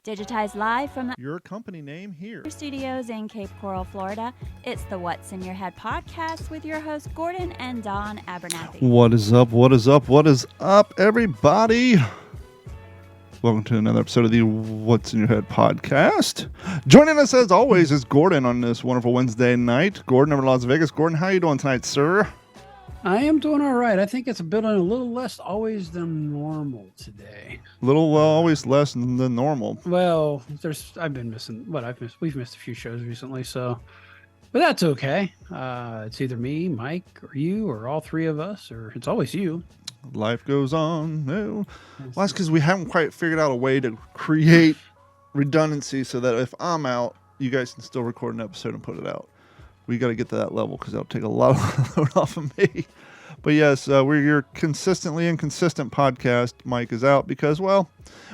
Digitized live from the Your company name here. studios in Cape Coral, Florida. It's the What's in Your Head podcast with your hosts Gordon and Don Abernathy. What is up? What is up? What is up, everybody? Welcome to another episode of the What's in Your Head podcast. Joining us as always is Gordon on this wonderful Wednesday night. Gordon over in Las Vegas. Gordon, how you doing tonight, sir? I am doing all right. I think it's been a little less always than normal today. Always less than normal. Well, I've been missing we've missed a few shows recently, but that's okay. It's either me, Mike, or you, or all three of us, or it's always you. Life goes on. No. Well, that's because we haven't quite figured out a way to create redundancy so that if I'm out, you guys can still record an episode and put it out. We got to get to that level because that'll take a lot of load off of me. But yes, we're your consistently inconsistent podcast. Mike is out because, well,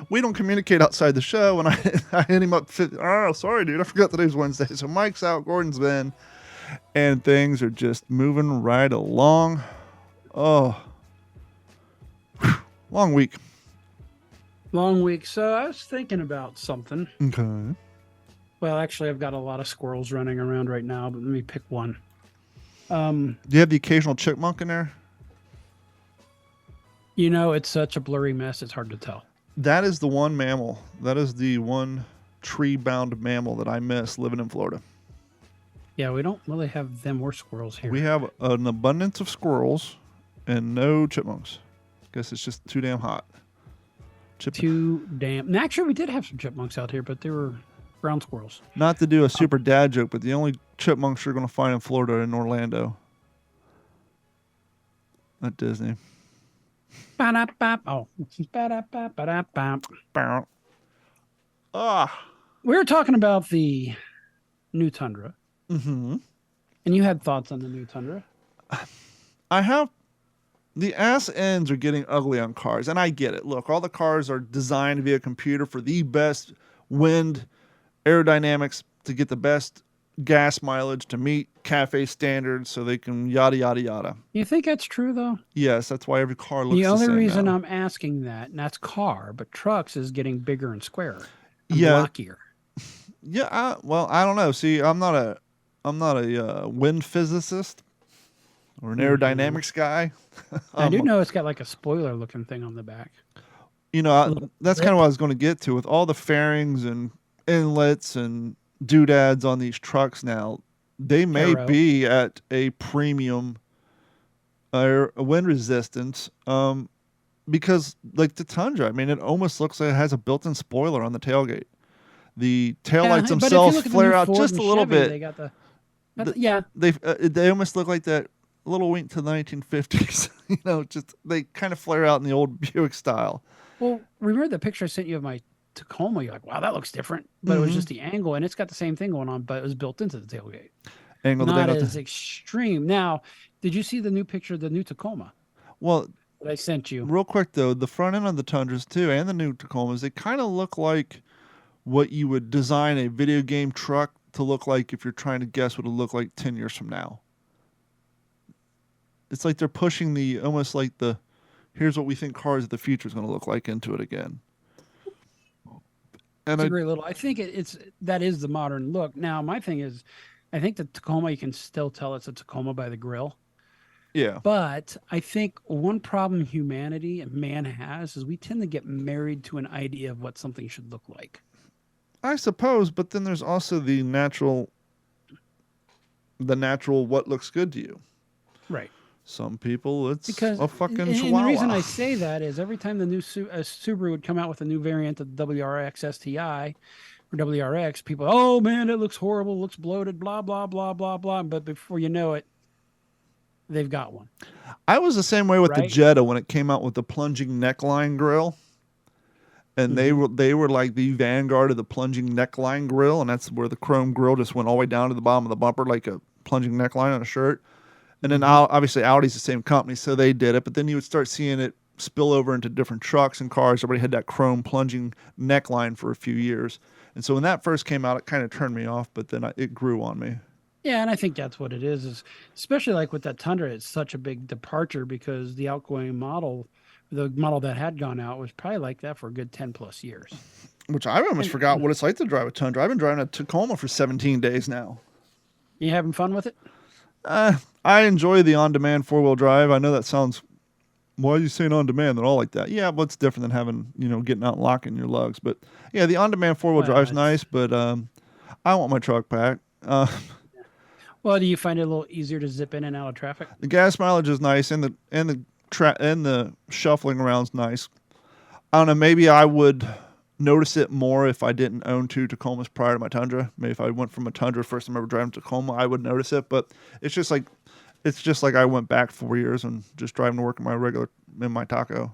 we don't communicate outside the show. And I hit him up. Sorry, dude. I forgot today's Wednesday. So Mike's out. Gordon's been. And things are just moving right along. Oh. Long week. Long week. So I was thinking about something. Okay. Well, actually, I've got a lot of squirrels running around right now, but let me pick one. Do you have the occasional chipmunk in there? You know, it's such a blurry mess, it's hard to tell. That is the one mammal. That is the one tree-bound mammal that I miss living in Florida. Yeah, we don't really have them or squirrels here. We have an abundance of squirrels and no chipmunks. Guess it's just too damn hot. Actually, we did have some chipmunks out here, but they were ground squirrels. Not to do a super dad joke, but the only chipmunks you're going to find in Florida are in Orlando. At Disney. Oh. Ah. We were talking about the new Tundra. Mm-hmm. And you had thoughts on the new Tundra? I have. The ass ends are getting ugly on cars, and I get it. Look, all the cars are designed to be a computer for the best wind aerodynamics to get the best gas mileage to meet CAFE standards so they can yada, yada, yada. You think that's true, though? Yes, that's why every car looks the the same. The only reason now. I'm asking that, and that's car, but trucks is getting bigger and squarer. And yeah. blockier. Yeah, I don't know. See, I'm not a wind physicist or an aerodynamics guy. I do know it's got like a spoiler looking thing on the back. You know, that's kind of what I was going to get to with all the fairings and inlets and doodads on these trucks now. They may be at a premium wind resistance because like the Tundra, I mean, it almost looks like it has a built-in spoiler on the tailgate. The taillights themselves flare out just a little bit. They got they almost look like that little wink to the 1950s. You know, just they kind of flare out in the old Buick style. Well, remember the picture I sent you of my Tacoma? You're like, wow, that looks different. But it was just the angle, and it's got the same thing going on, but it was built into the tailgate. Not as extreme. Now, did you see the new picture of the new Tacoma? Well, that I sent you. Real quick, though, the front end of the Tundras, too, and the new Tacomas, they kind of look like what you would design a video game truck to look like if you're trying to guess what it'll look like 10 years from now. It's like they're pushing here's what we think cars of the future is going to look like into it again. And it's a great little. I think that is the modern look. Now, my thing is, I think the Tacoma, you can still tell it's a Tacoma by the grill. Yeah. But I think one problem humanity and man has is we tend to get married to an idea of what something should look like. I suppose, but then there's also the natural what looks good to you. Right. Some people, it's because a fucking chihuahua. And the reason I say that is every time the new Subaru would come out with a new variant of the WRX STI or WRX, people, oh man, it looks horrible, it looks bloated, blah, blah, blah, blah, blah. But before you know it, they've got one. I was the same way with the Jetta when it came out with the plunging neckline grill. And they were like the vanguard of the plunging neckline grill, and that's where the chrome grill just went all the way down to the bottom of the bumper like a plunging neckline on a shirt. And then obviously Audi's the same company, so they did it. But then you would start seeing it spill over into different trucks and cars. Everybody had that chrome plunging neckline for a few years. And so when that first came out, it kind of turned me off, but then it grew on me. Yeah, and I think that's what it is especially like with that Tundra, it's such a big departure because the outgoing model, the model that had gone out was probably like that for a good 10 plus years. Which I almost forgot what it's like to drive a Tundra. I've been driving a Tacoma for 17 days now. You having fun with it? I enjoy the on-demand four-wheel drive. I know that sounds, why are you saying on-demand? They're all like that. Yeah, but it's different than having, getting out and locking your lugs. But yeah, the on-demand four-wheel drive's nice, but I want my truck back. Well, do you find it a little easier to zip in and out of traffic? The gas mileage is nice, and the shuffling around's nice. I don't know, maybe I would notice it more if I didn't own two Tacomas prior to my Tundra. Maybe if I went from a Tundra first time ever driving a Tacoma, I would notice it. But it's just like I went back 4 years and just driving to work in my Taco.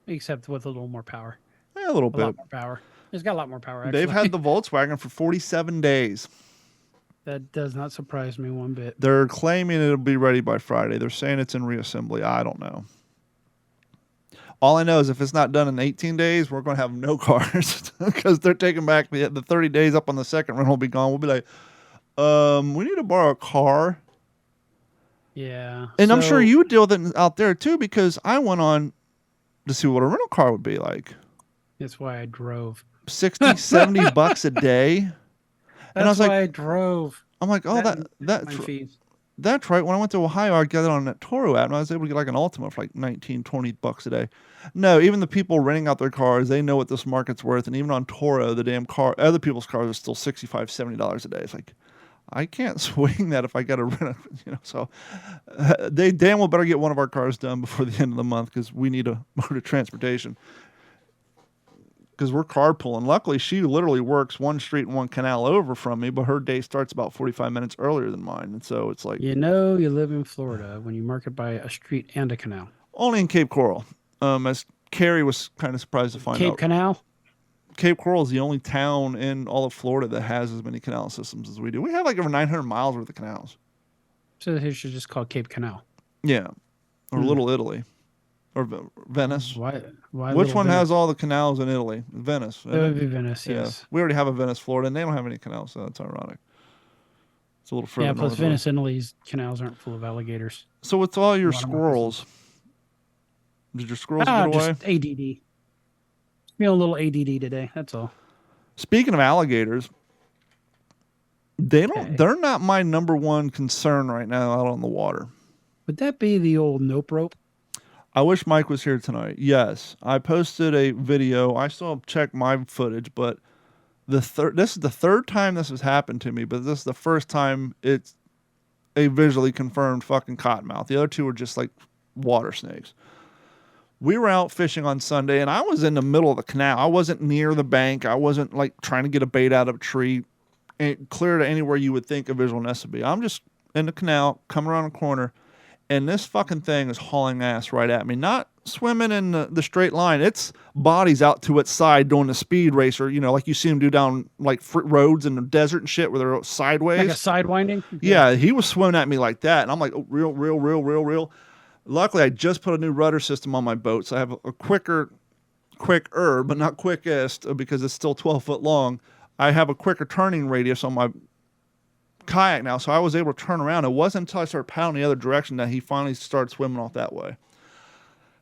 Except with a little more power. Yeah, a little bit. A lot more power. It's got a lot more power, actually. They've had the Volkswagen for 47 days. That does not surprise me one bit. They're claiming it'll be ready by Friday. They're saying it's in reassembly. I don't know. All I know is if it's not done in 18 days, we're going to have no cars because they're taking back the 30 days up on the second rental will be gone. We'll be like, we need to borrow a car. Yeah. And I'm sure you would deal with it out there too, because I went on to see what a rental car would be like. That's why I drove. 60, 70 bucks a day. And I was like, I drove. I'm like, oh, that's right. When I went to Ohio, I got it on that Toro app, and I was able to get like an Ultima for like 19, 20 bucks a day. No, even the people renting out their cars, they know what this market's worth. And even on Toro, the damn other people's cars are still $65, $70 a day. It's like, I can't swing that if I got to rent it, So they damn well better get one of our cars done before the end of the month because we need a mode of transportation. Because we're carpooling. Luckily, she literally works one street and one canal over from me, but her day starts about 45 minutes earlier than mine. And so it's like... you live in Florida when you market by a street and a canal. Only in Cape Coral. As Carrie was kind of surprised to find out. Cape Canal? Cape Coral is the only town in all of Florida that has as many canal systems as we do. We have like over 900 miles worth of canals. So it should just call Cape Canal. Yeah. Or Little Italy. Or Venice. Why Which one has all the canals in Italy? Venice. It would be Venice, yes. Yeah. We already have a Venice, Florida, and they don't have any canals, so that's ironic. It's a little further north. Yeah, plus Venice, Italy's canals aren't full of alligators. So what's all your squirrels? Did your squirrels get away? Just ADD. Feeling a little ADD today, that's all. Speaking of alligators, they're not my number one concern right now out on the water. Would that be the old nope rope? I wish Mike was here tonight. Yes, I posted a video. I still check my footage, but this is the third time this has happened to me, but this is the first time it's a visually confirmed fucking cottonmouth. The other two were just like water snakes. We were out fishing on Sunday, and I was in the middle of the canal. I wasn't near the bank. I wasn't like trying to get a bait out of a tree and clear to anywhere you would think a visual nest would be. I'm just in the canal, coming around a corner, and this fucking thing is hauling ass right at me. Not swimming in the straight line. Its body's out to its side doing the speed racer, like you see them do down like roads in the desert and shit where they're sideways. Like a sidewinding? Yeah, he was swimming at me like that. And I'm like, oh, real. Luckily, I just put a new rudder system on my boat, so I have a quicker, but not quickest because it's still 12 foot long. I have a quicker turning radius on my kayak now, so I was able to turn around. It wasn't until I started paddling the other direction that he finally started swimming off that way. And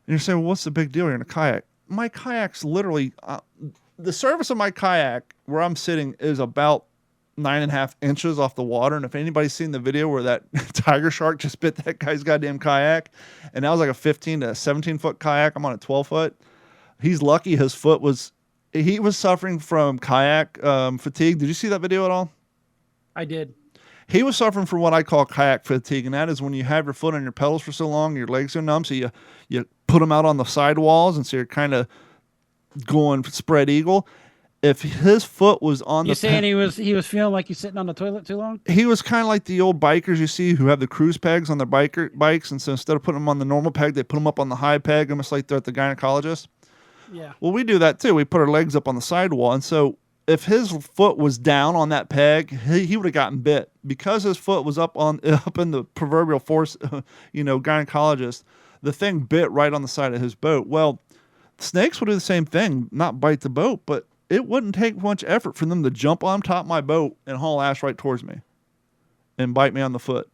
you're saying, well, what's the big deal? You're in a kayak. My kayak's literally, the surface of my kayak where I'm sitting is about 9.5 inches off the water. And if anybody's seen the video where that tiger shark just bit that guy's goddamn kayak, and that was like a 15 to 17 foot kayak, I'm on a 12 foot. He's lucky he was suffering from kayak fatigue. Did you see that video at all? I did. He was suffering from what I call kayak fatigue, and that is when you have your foot on your pedals for so long, your legs are numb, so you put them out on the sidewalls, and so you're kind of going spread eagle. If his foot was on You're saying he was feeling like he's sitting on the toilet too long? He was kind of like the old bikers you see who have the cruise pegs on their bikes, and so instead of putting them on the normal peg, they put them up on the high peg, almost like they're at the gynecologist. Yeah. Well, we do that too. We put our legs up on the sidewall, and so if his foot was down on that peg, he would have gotten bit. Because his foot was up in the proverbial force, gynecologist, the thing bit right on the side of his boat. Well, snakes will do the same thing, not bite the boat, but it wouldn't take much effort for them to jump on top of my boat and haul ass right towards me and bite me on the foot.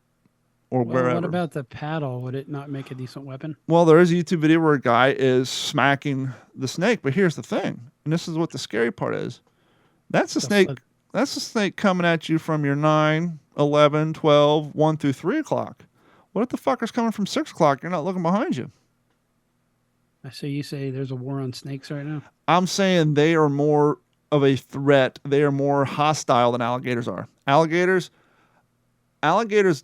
or Well, wherever. what about the paddle? Would it not make a decent weapon? Well, there is a YouTube video where a guy is smacking the snake, but here's the thing, and this is what the scary part is. That's the snake. That's the snake coming at you from your 9, 11, 12, 1 through 3 o'clock. What if the fucker's coming from 6 o'clock? You're not looking behind you. I see you say there's a war on snakes right now. I'm saying they are more of a threat. They are more hostile than alligators are. Alligators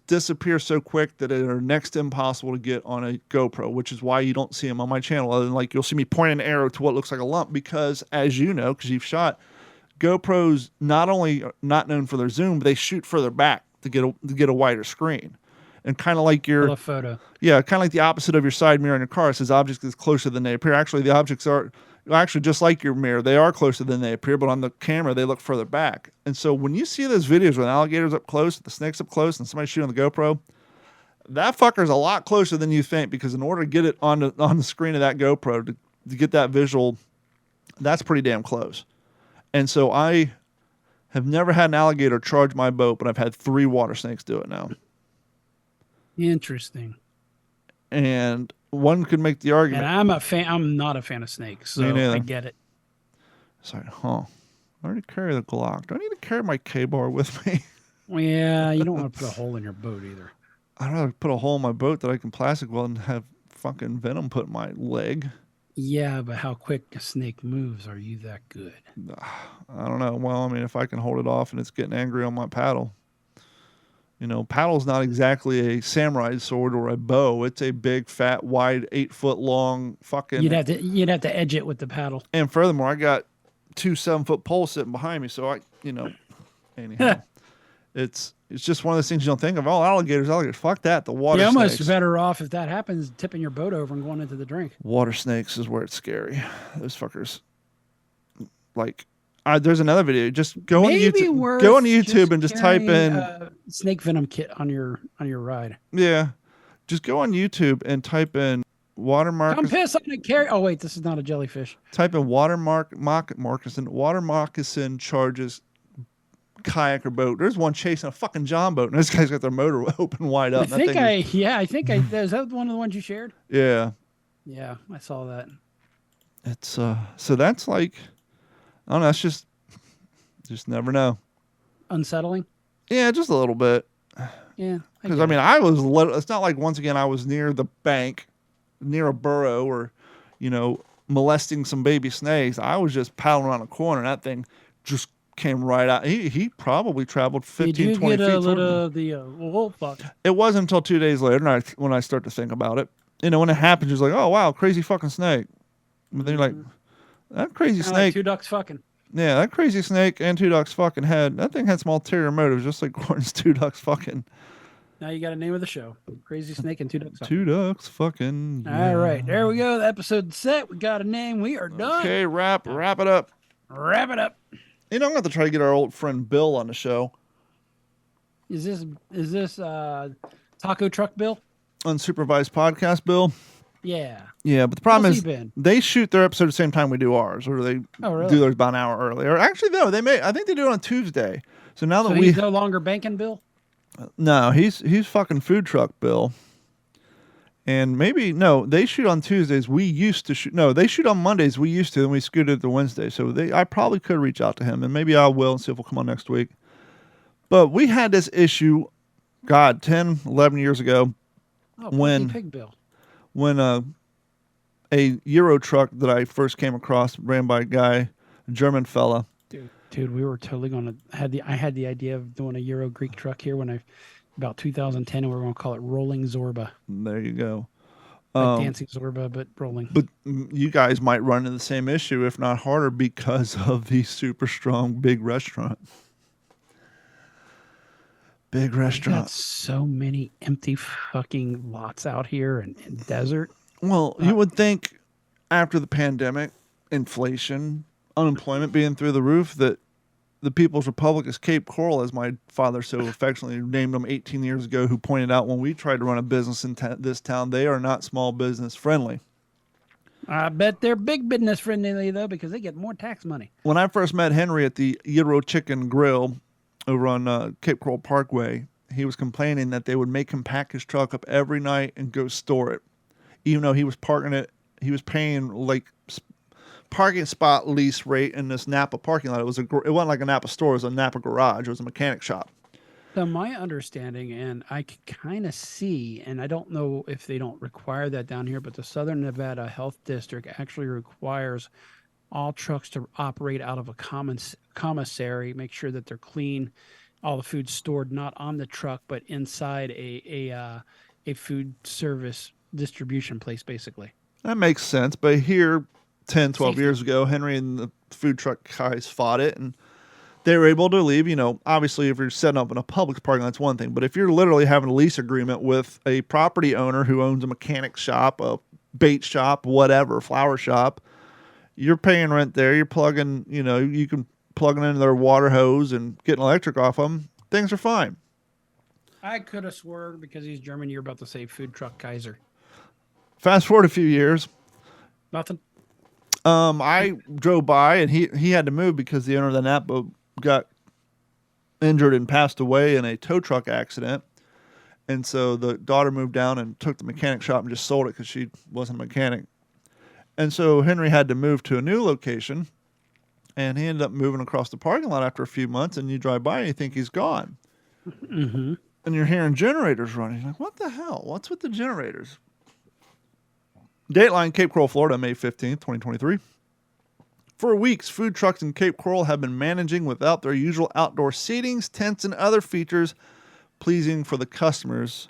disappear so quick that they are next to impossible to get on a GoPro, which is why you don't see them on my channel. Other than like you'll see me point an arrow to what looks like a lump because, as you know, because you've shot, GoPros not only are not known for their zoom, but they shoot further back to get a wider screen. And kind of like your photo. Yeah, kind of like the opposite of your side mirror in your car. It says objects is closer than they appear. Actually, the objects are actually just like your mirror. They are closer than they appear, but on the camera, they look further back. And so when you see those videos with alligators up close, the snakes up close, and somebody shooting on the GoPro, that fucker's a lot closer than you think because in order to get it on the screen of that GoPro to get that visual, that's pretty damn close. And so I have never had an alligator charge my boat, but I've had 3 water snakes do it now. Interesting. And one could make the argument. And I'm not a fan of snakes, so I get it. It's like, I already carry the Glock. Do I need to carry my K-bar with me? Well, yeah, you don't want to put a hole in your boat either. I'd rather put a hole in my boat that I can plastic weld and have fucking venom put in my leg. Yeah, but how quick a snake moves, are you that good? I don't know. Well, I mean, if I can hold it off and it's getting angry on my paddle. You know, paddle's not exactly a samurai sword or a bow. It's a big, fat, wide, 8-foot long fucking. You'd have to edge it with the paddle. And furthermore, I got 2 7-foot poles sitting behind me, so anyhow, it's just one of those things you don't think of. Oh, alligators. Fuck that. The water snakes. You're almost better off if that happens, tipping your boat over and going into the drink. Water snakes is where it's scary. Those fuckers. Like. There's another video. Just go on YouTube. Go on YouTube and just type in snake venom kit on your ride. Yeah, just go on YouTube and type in water moccasin. Come piss on a carry. Oh wait, this is not a jellyfish. Type in water moccasin. Water moccasin charges kayak or boat. There's one chasing a fucking John boat, and this guy's got their motor open wide up. I think is that one of the ones you shared? Yeah. Yeah, I saw that. It's so that's like. I don't know. It's just never know. Unsettling? Yeah, just a little bit. Yeah. Because, I was it's not like, once again, I was near the bank, near a burrow or, molesting some baby snakes. I was just paddling around a corner and that thing just came right out. He probably traveled 15, 20 feet. Did you get a little of the wolf fuck? It wasn't until 2 days later when I start to think about it. When it happens, you're like, oh, wow, crazy fucking snake. But then you're like... That crazy snake. Like 2 ducks fucking. Yeah, that crazy snake and 2 ducks fucking that thing had some ulterior motives, just like Gordon's 2 ducks fucking. Now you got a name of the show. Crazy snake and 2 ducks fucking. 2 ducks fucking. Yeah. All right, there we go. The episode's set. We got a name. We are done. Okay, wrap it up. Wrap it up. I'm going to have to try to get our old friend Bill on the show. Is this Taco Truck Bill? Unsupervised podcast Bill? Yeah. Yeah, but the problem is they shoot their episode at the same time we do ours, or they do theirs about an hour earlier. Actually, no, I think they do it on Tuesday. So now that he's no longer banking Bill? No, he's fucking food truck Bill. And they shoot on Tuesdays. We used to shoot. No, they shoot on Mondays. We used to, and we scooted to Wednesday. So I probably could reach out to him, and maybe I will and see if he'll come on next week. But we had this issue, 10, 11 years ago. Oh, when Pig Bill. When a Euro truck that I first came across ran by a German fella. Dude, we were totally I had the idea of doing a Euro Greek truck here about 2010, and we were going to call it Rolling Zorba. There you go. Like dancing Zorba, but rolling. But you guys might run into the same issue, if not harder, because of the super strong big restaurant. Big restaurant. Got so many empty fucking lots out here and desert. Well, you would think after the pandemic, inflation, unemployment being through the roof, that the People's Republic is Cape Coral, as my father so affectionately named them 18 years ago, who pointed out when we tried to run a business in this town, they are not small business friendly. I bet they're big business friendly, though, because they get more tax money. When I first met Henry at the Euro Chicken Grill over on Cape Coral Parkway, he was complaining that they would make him pack his truck up every night and go store it, even though he was parking it. He was paying like parking spot lease rate in this Napa parking lot. It wasn't like a Napa store. It was a Napa garage. It was a mechanic shop. So my understanding, and I can kind of see, and I don't know if they don't require that down here, but the Southern Nevada Health District actually requires all trucks to operate out of a commissary, make sure that they're clean, all the food stored not on the truck, but inside a food service distribution place, basically. That makes sense. But here, 10, 12 years ago, Henry and the food truck guys fought it, and they were able to leave. You know, obviously, if you're setting up in a public parking lot, that's one thing. But if you're literally having a lease agreement with a property owner who owns a mechanic shop, a bait shop, whatever, flower shop, you're paying rent there. You're plugging, you know, you can plug it into their water hose and getting electric off them. Things are fine. I could have sworn because he's German, you're about to say food truck Kaiser. Fast forward a few years. Nothing. I drove by and he had to move because the owner of the Napa got injured and passed away in a tow truck accident. And so the daughter moved down and took the mechanic shop and just sold it because she wasn't a mechanic. And so Henry had to move to a new location, and he ended up moving across the parking lot after a few months, and you drive by and you think he's gone. Mm-hmm. And you're hearing generators running. You're like, what the hell? What's with the generators? Dateline, Cape Coral, Florida, May 15th, 2023. For weeks, food trucks in Cape Coral have been managing without their usual outdoor seatings, tents, and other features pleasing for the customers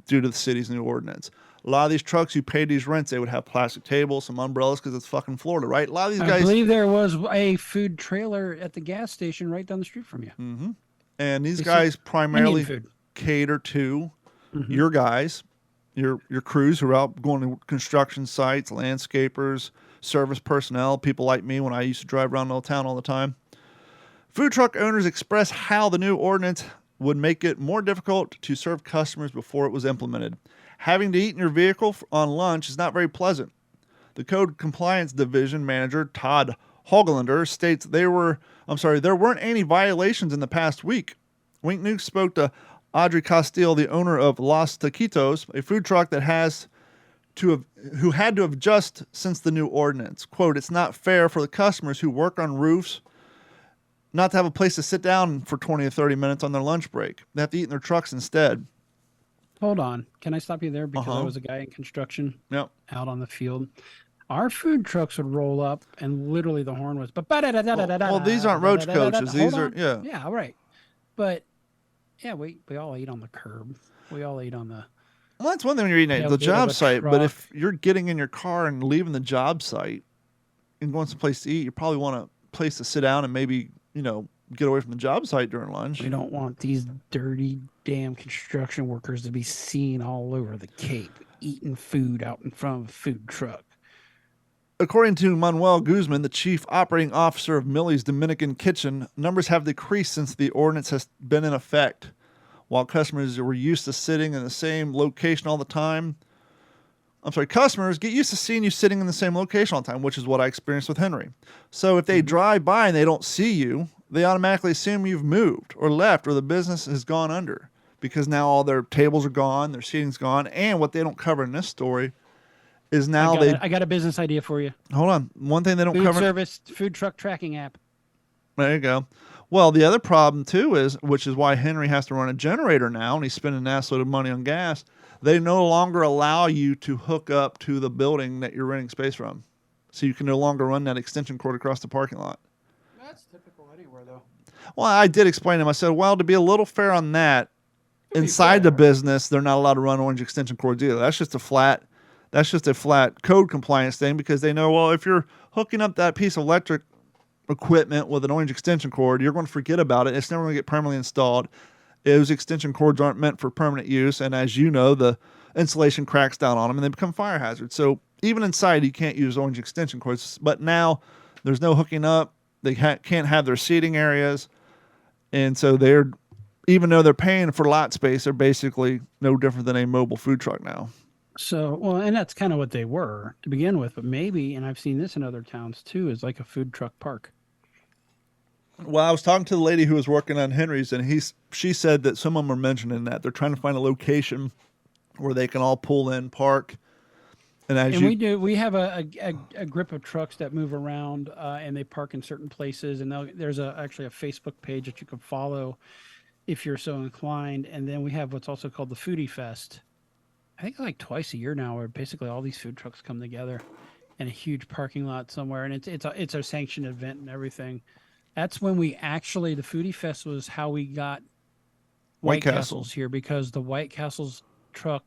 due to the city's new ordinance. A lot of these trucks, you paid these rents, they would have plastic tables, some umbrellas, because it's fucking Florida, right? A lot of these guys... I believe there was a food trailer at the gas station right down the street from you. Mm-hmm. And these guys primarily cater to your guys, your crews who are out going to construction sites, landscapers, service personnel, people like me when I used to drive around Old Town all the time. Food truck owners express how the new ordinance would make it more difficult to serve customers before it was implemented. Having to eat in your vehicle on lunch is not very pleasant. The Code Compliance Division Manager, Todd Hogelander, states there weren't any violations in the past week. Wink Nuke spoke to Audrey Castile, the owner of Los Taquitos, a food truck that who had to adjust since the new ordinance. Quote, it's not fair for the customers who work on roofs not to have a place to sit down for 20 or 30 minutes on their lunch break. They have to eat in their trucks instead. Hold on. Can I stop you there? Because I was a guy in construction out on the field. Our food trucks would roll up and literally the horn was... Well, these aren't roach coaches. These are, yeah. Yeah, right. But, yeah, we all ate on the curb. We all ate on the... Well, that's one thing when you're eating at the job site, but if you're getting in your car and leaving the job site and going someplace to eat, you probably want a place to sit down and maybe, you know, get away from the job site during lunch. We don't want these dirty damn construction workers to be seen all over the Cape eating food out in front of a food truck. According to Manuel Guzman, the chief operating officer of Millie's Dominican Kitchen, numbers have decreased since the ordinance has been in effect. While customers were used to sitting in the same location all the time, customers get used to seeing you sitting in the same location all the time, which is what I experienced with Henry. So if they drive by and they don't see you, they automatically assume you've moved or left or the business has gone under because now all their tables are gone, their seating's gone, and what they don't cover in this story is now I got a business idea for you. Hold on. One thing they don't cover... Food service, food truck tracking app. There you go. Well, the other problem, too, which is why Henry has to run a generator now, and he's spending an assload of money on gas, they no longer allow you to hook up to the building that you're renting space from. So you can no longer run that extension cord across the parking lot. That's typical anywhere, though. Well, I did explain to him. I said, well, to be a little fair on that, inside the business, they're not allowed to run orange extension cords either. That's just a flat code compliance thing because they know, well, if you're hooking up that piece of electric equipment with an orange extension cord, you're going to forget about it. It's never going to get permanently installed. Those extension cords aren't meant for permanent use, and as you know, the insulation cracks down on them and they become fire hazards. So even inside, you can't use orange extension cords. But now there's no hooking up. They can't have their seating areas, and so even though they're paying for lot space, they're basically no different than a mobile food truck now. So, well, and that's kind of what they were to begin with, but maybe, and I've seen this in other towns too, is like a food truck park. Well, I was talking to the lady who was working on Henry's, and she said that some of them are mentioning that they're trying to find a location where they can all pull in, park, and we have a grip of trucks that move around and they park in certain places, and there's actually a Facebook page that you can follow if you're so inclined. And then we have what's also called the Foodie Fest. I think like twice a year now, where basically all these food trucks come together in a huge parking lot somewhere, and it's a sanctioned event and everything. That's when the Foodie Fest was how we got White Castles here, because the White Castles truck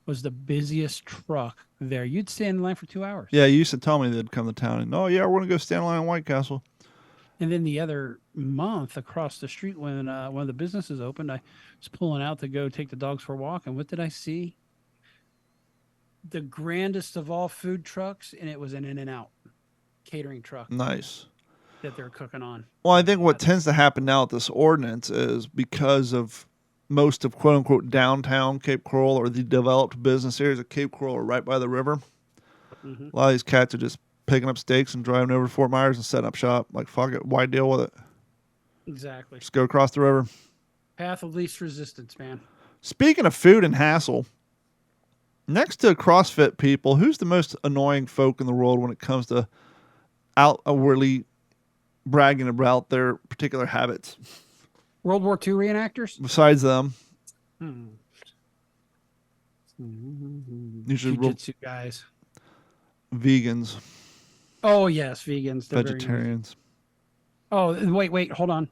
was the busiest truck there. You'd stand in line for 2 hours. Yeah, you used to tell me they'd come to town, and we're gonna go stand in line at White Castle. And then the other month across the street, when one of the businesses opened, I was pulling out to go take the dogs for a walk, and what did I see? The grandest of all food trucks, and it was an In-N-Out catering truck. Nice. That they're cooking on. Well, I think what tends to happen now with this ordinance is because of most of quote unquote downtown Cape Coral, or the developed business areas of Cape Coral, are right by the river. Mm-hmm. A lot of these cats are just picking up stakes and driving over to Fort Myers and setting up shop. Like, fuck it, why deal with it? Exactly. Just go across the river. Path of least resistance, man. Speaking of food and hassle, next to CrossFit people, who's the most annoying folk in the world when it comes to outwardly bragging about their particular habits? World War II reenactors? Besides them. Usually Jiu-jitsu guys. Vegans. Oh, yes, vegans. They're vegetarians. Oh, wait, hold on.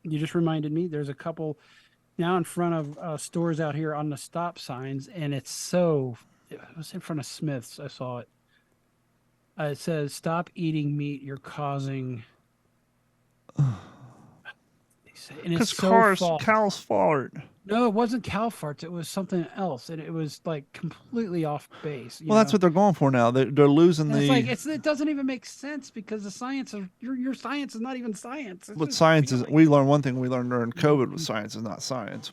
You just reminded me. There's a couple now in front of stores out here on the stop signs, and it was in front of Smith's. I saw it. It says, "Stop eating meat. You're causing..." Because cows fart. No, it wasn't cow farts. It was something else, and it was like completely off base. Well, that's what they're going for now. They're losing and it doesn't even make sense, because the science of your science is not even science. But science is. We learned one thing we learned during COVID was science is not science.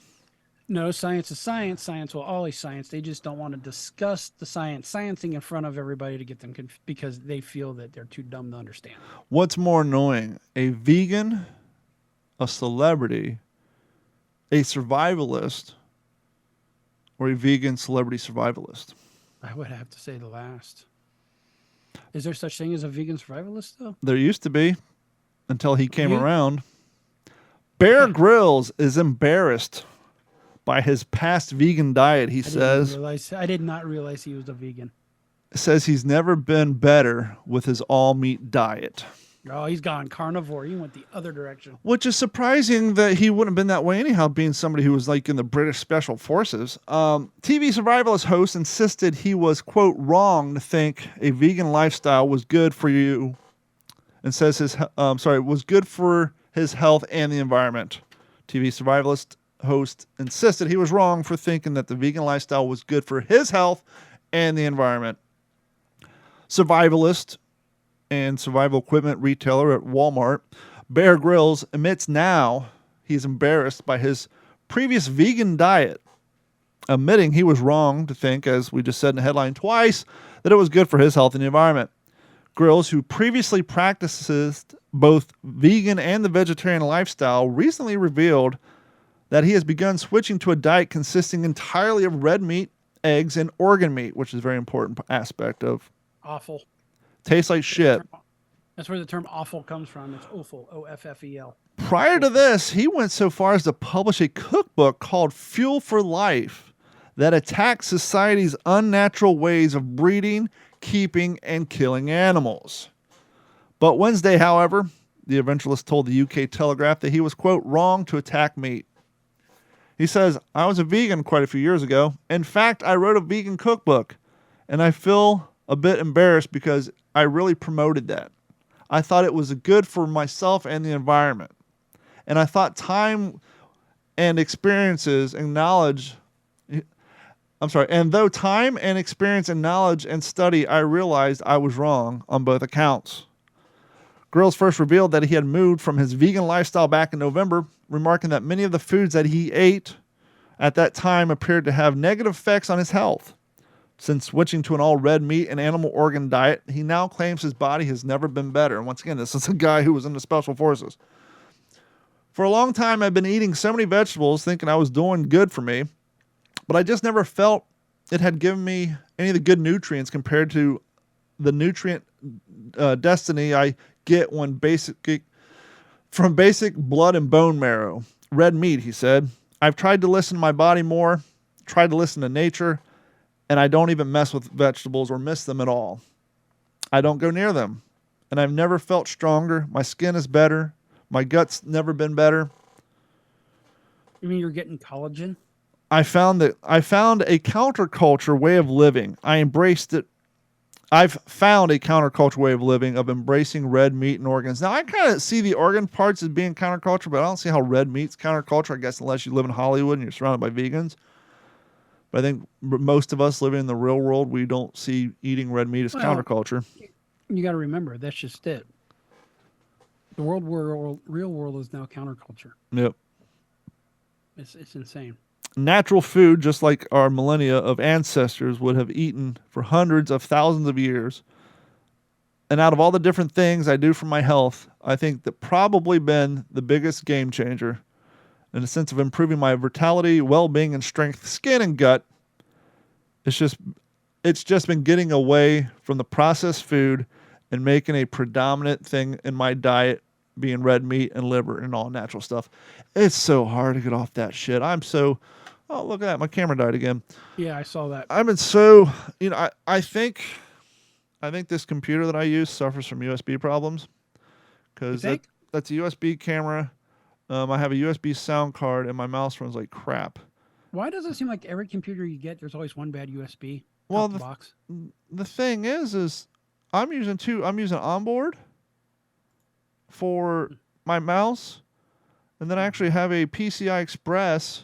No, science is science. Science will always science. They just don't want to discuss the sciencing in front of everybody to get them because they feel that they're too dumb to understand. What's more annoying, a vegan, a celebrity, a survivalist, or a vegan celebrity survivalist? I would have to say the last. Is there such thing as a vegan survivalist, though? There used to be, until he came around. Bear Grylls is embarrassed by his past vegan diet, he says. I did not realize he was a vegan. Says he's never been better with his all-meat diet. Oh, he's gone carnivore. He went the other direction. Which is surprising that he wouldn't have been that way anyhow, being somebody who was like in the British Special Forces. TV survivalist host insisted he was, quote, wrong to think a vegan lifestyle was good for you, and says was good for his health and the environment. TV survivalist host insisted he was wrong for thinking that the vegan lifestyle was good for his health and the environment. Survivalist and survival equipment retailer at Walmart, Bear Grylls admits now he's embarrassed by his previous vegan diet, admitting he was wrong to think, as we just said in the headline twice, that it was good for his health and the environment. Grylls, who previously practices both vegan and the vegetarian lifestyle, recently revealed that he has begun switching to a diet consisting entirely of red meat, eggs, and organ meat, which is a very important aspect of... Awful. Tastes like shit. That's where the term awful comes from. It's offal, O-F-F-E-L. Prior to this, he went so far as to publish a cookbook called Fuel for Life that attacks society's unnatural ways of breeding, keeping, and killing animals. But Wednesday, however, the eventualist told the UK Telegraph that he was, quote, wrong to attack meat. He says, I was a vegan quite a few years ago. In fact, I wrote a vegan cookbook, and I feel a bit embarrassed because I really promoted that. I thought it was good for myself and the environment. And I thought time and experiences and knowledge... And though time and experience and knowledge and study, I realized I was wrong on both accounts. Grylls first revealed that he had moved from his vegan lifestyle back in November, remarking that many of the foods that he ate at that time appeared to have negative effects on his health. Since switching to an all-red meat and animal organ diet, he now claims his body has never been better. And once again, this is a guy who was in the Special Forces. For a long time, I've been eating so many vegetables thinking I was doing good for me, but I just never felt it had given me any of the good nutrients compared to the nutrient destiny I get from basic blood and bone marrow. Red meat, he said. I've tried to listen to my body more, tried to listen to nature, and I don't even mess with vegetables or miss them at all. I don't go near them, and I've never felt stronger. My skin is better. My gut's never been better. You mean you're getting collagen? I found a counterculture way of living. I embraced it. I've found a counterculture way of living of embracing red meat and organs. Now, I kind of see the organ parts as being counterculture, but I don't see how red meat's counterculture, I guess, unless you live in Hollywood and you're surrounded by vegans. But I think most of us living in the real world, we don't see eating red meat as counterculture. You got to remember, that's just it. The real world is now counterculture. Yep. It's insane. Natural food, just like our millennia of ancestors would have eaten for hundreds of thousands of years. And out of all the different things I do for my health, I think that probably been the biggest game changer in the sense of improving my vitality, well-being, and strength, skin and gut. It's just been getting away from the processed food and making a predominant thing in my diet being red meat and liver and all natural stuff. It's so hard to get off that shit. Oh, look at that. My camera died again. Yeah, I saw that. I've been so, I think this computer that I use suffers from USB problems because that's a USB camera. I have a USB sound card and my mouse runs like crap. Why does it seem like every computer you get, there's always one bad USB? Well, the box. The thing is I'm using onboard for my mouse, and then I actually have a PCI Express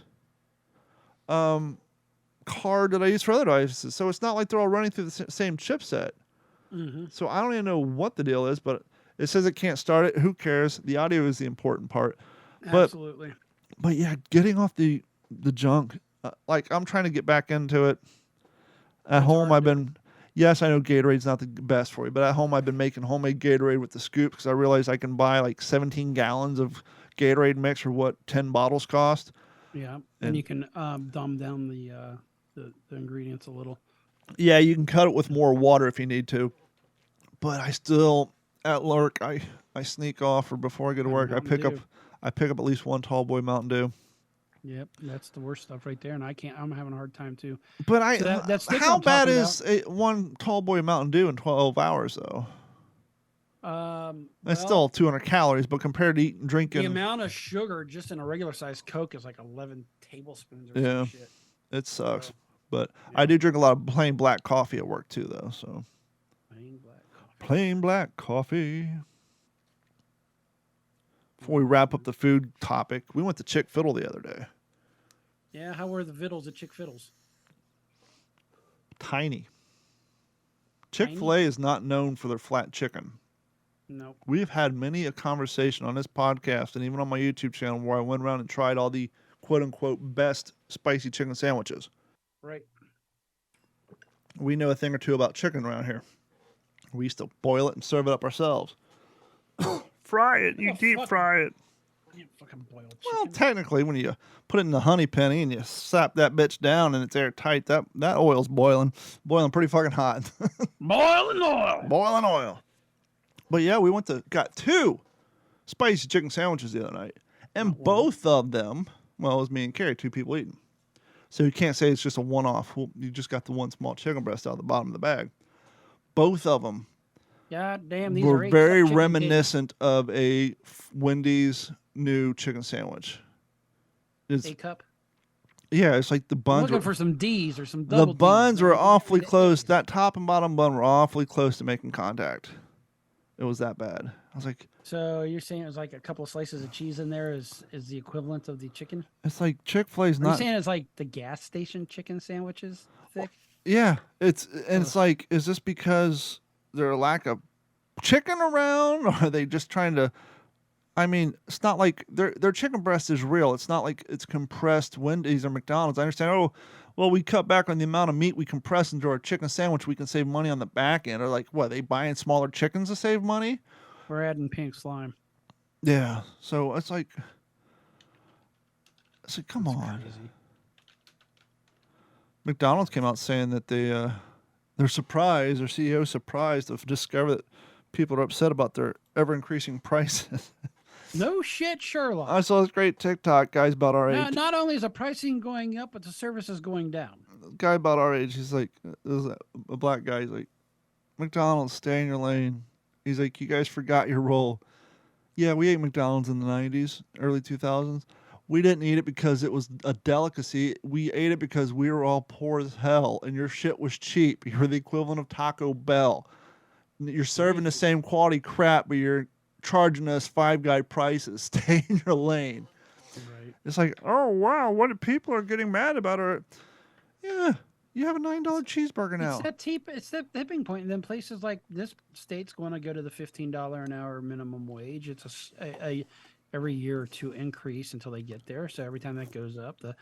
card that I use for other devices. So it's not like they're all running through the same chipset. Mm-hmm. So I don't even know what the deal is, but it says it can't start it. Who cares? The audio is the important part. Absolutely. But yeah, getting off the junk. Like I'm trying to get back into it. At home, yes, I know Gatorade's not the best for you, but at home I've been making homemade Gatorade with the scoop because I realized I can buy like 17 gallons of Gatorade mix for what 10 bottles cost. Yeah, and you can dumb down the ingredients a little. Yeah, you can cut it with more water if you need to. But I still, at work, I sneak off, or before I go to work, I pick up at least one Tall Boy Mountain Dew. Yep, that's the worst stuff right there, and I'm having a hard time too. But how bad is one Tall Boy Mountain Dew in 12 hours though? It's still 200 calories, but compared to drinking, the amount of sugar just in a regular sized Coke is like 11 tablespoons or some shit. It sucks. But I do drink a lot of plain black coffee at work too, though. So plain black coffee. Before we wrap up the food topic, we went to Chick-fil-A the other day. Yeah, how were the vittles at Chick-fil-A's? Tiny. Chick-fil-A is not known for their flat chicken. No. We've had many a conversation on this podcast and even on my YouTube channel where I went around and tried all the quote-unquote best spicy chicken sandwiches. Right. We know a thing or two about chicken around here. We used to boil it and serve it up ourselves. Fry it. You deep fry it. Fucking boiled chicken. Well, technically, when you put it in the honey penny and you sap that bitch down and it's airtight, that oil's boiling pretty fucking hot. Boiling oil. But yeah, we got 2 spicy chicken sandwiches the other night, and both of them, well, it was me and Carrie, 2 people eating. So you can't say it's just a one-off. Well, you just got the one small chicken breast out of the bottom of the bag. Both of them God damn, these were are very reminiscent of a Wendy's new chicken sandwich. A-cup? Yeah, it's like the buns. I'm looking for some D's or some double The buns D's. were awfully close. That top and bottom bun were awfully close to making contact. It was that bad. I was like... So you're saying it was like a couple of slices of cheese in there is the equivalent of the chicken? It's like Chick-fil-A's not... Are you saying it's like the gas station chicken sandwiches thick? Yeah. It's like, is this because there's a lack of chicken around? Or are they just trying to... I mean, it's not like their chicken breast is real. It's not like it's compressed Wendy's or McDonald's. I understand, well, we cut back on the amount of meat we compress into our chicken sandwich. We can save money on the back end. Or like, what, they buying smaller chickens to save money? We're adding pink slime. Yeah. So it's like, I said, come That's on. crazy. McDonald's came out saying that they're surprised, their CEO is surprised to discover that people are upset about their ever-increasing prices. No shit, Sherlock. I saw this great TikTok. Guys about our age. Not only is the pricing going up, but the service is going down. Guy about our age, he's like, this is a black guy. He's like, McDonald's, stay in your lane. He's like, you guys forgot your role. Yeah, we ate McDonald's in the 90s, early 2000s. We didn't eat it because it was a delicacy. We ate it because we were all poor as hell, and your shit was cheap. You were the equivalent of Taco Bell. You're serving the same quality crap, but you're charging us Five Guy prices. Stay in your lane. Right. It's like, oh, wow, what people are getting mad about are, yeah, you have a $9 cheeseburger now. It's that tipping point. And then places like this state's going to go to the $15 an hour minimum wage. It's a every year or two increase until they get there. So every time that goes up, the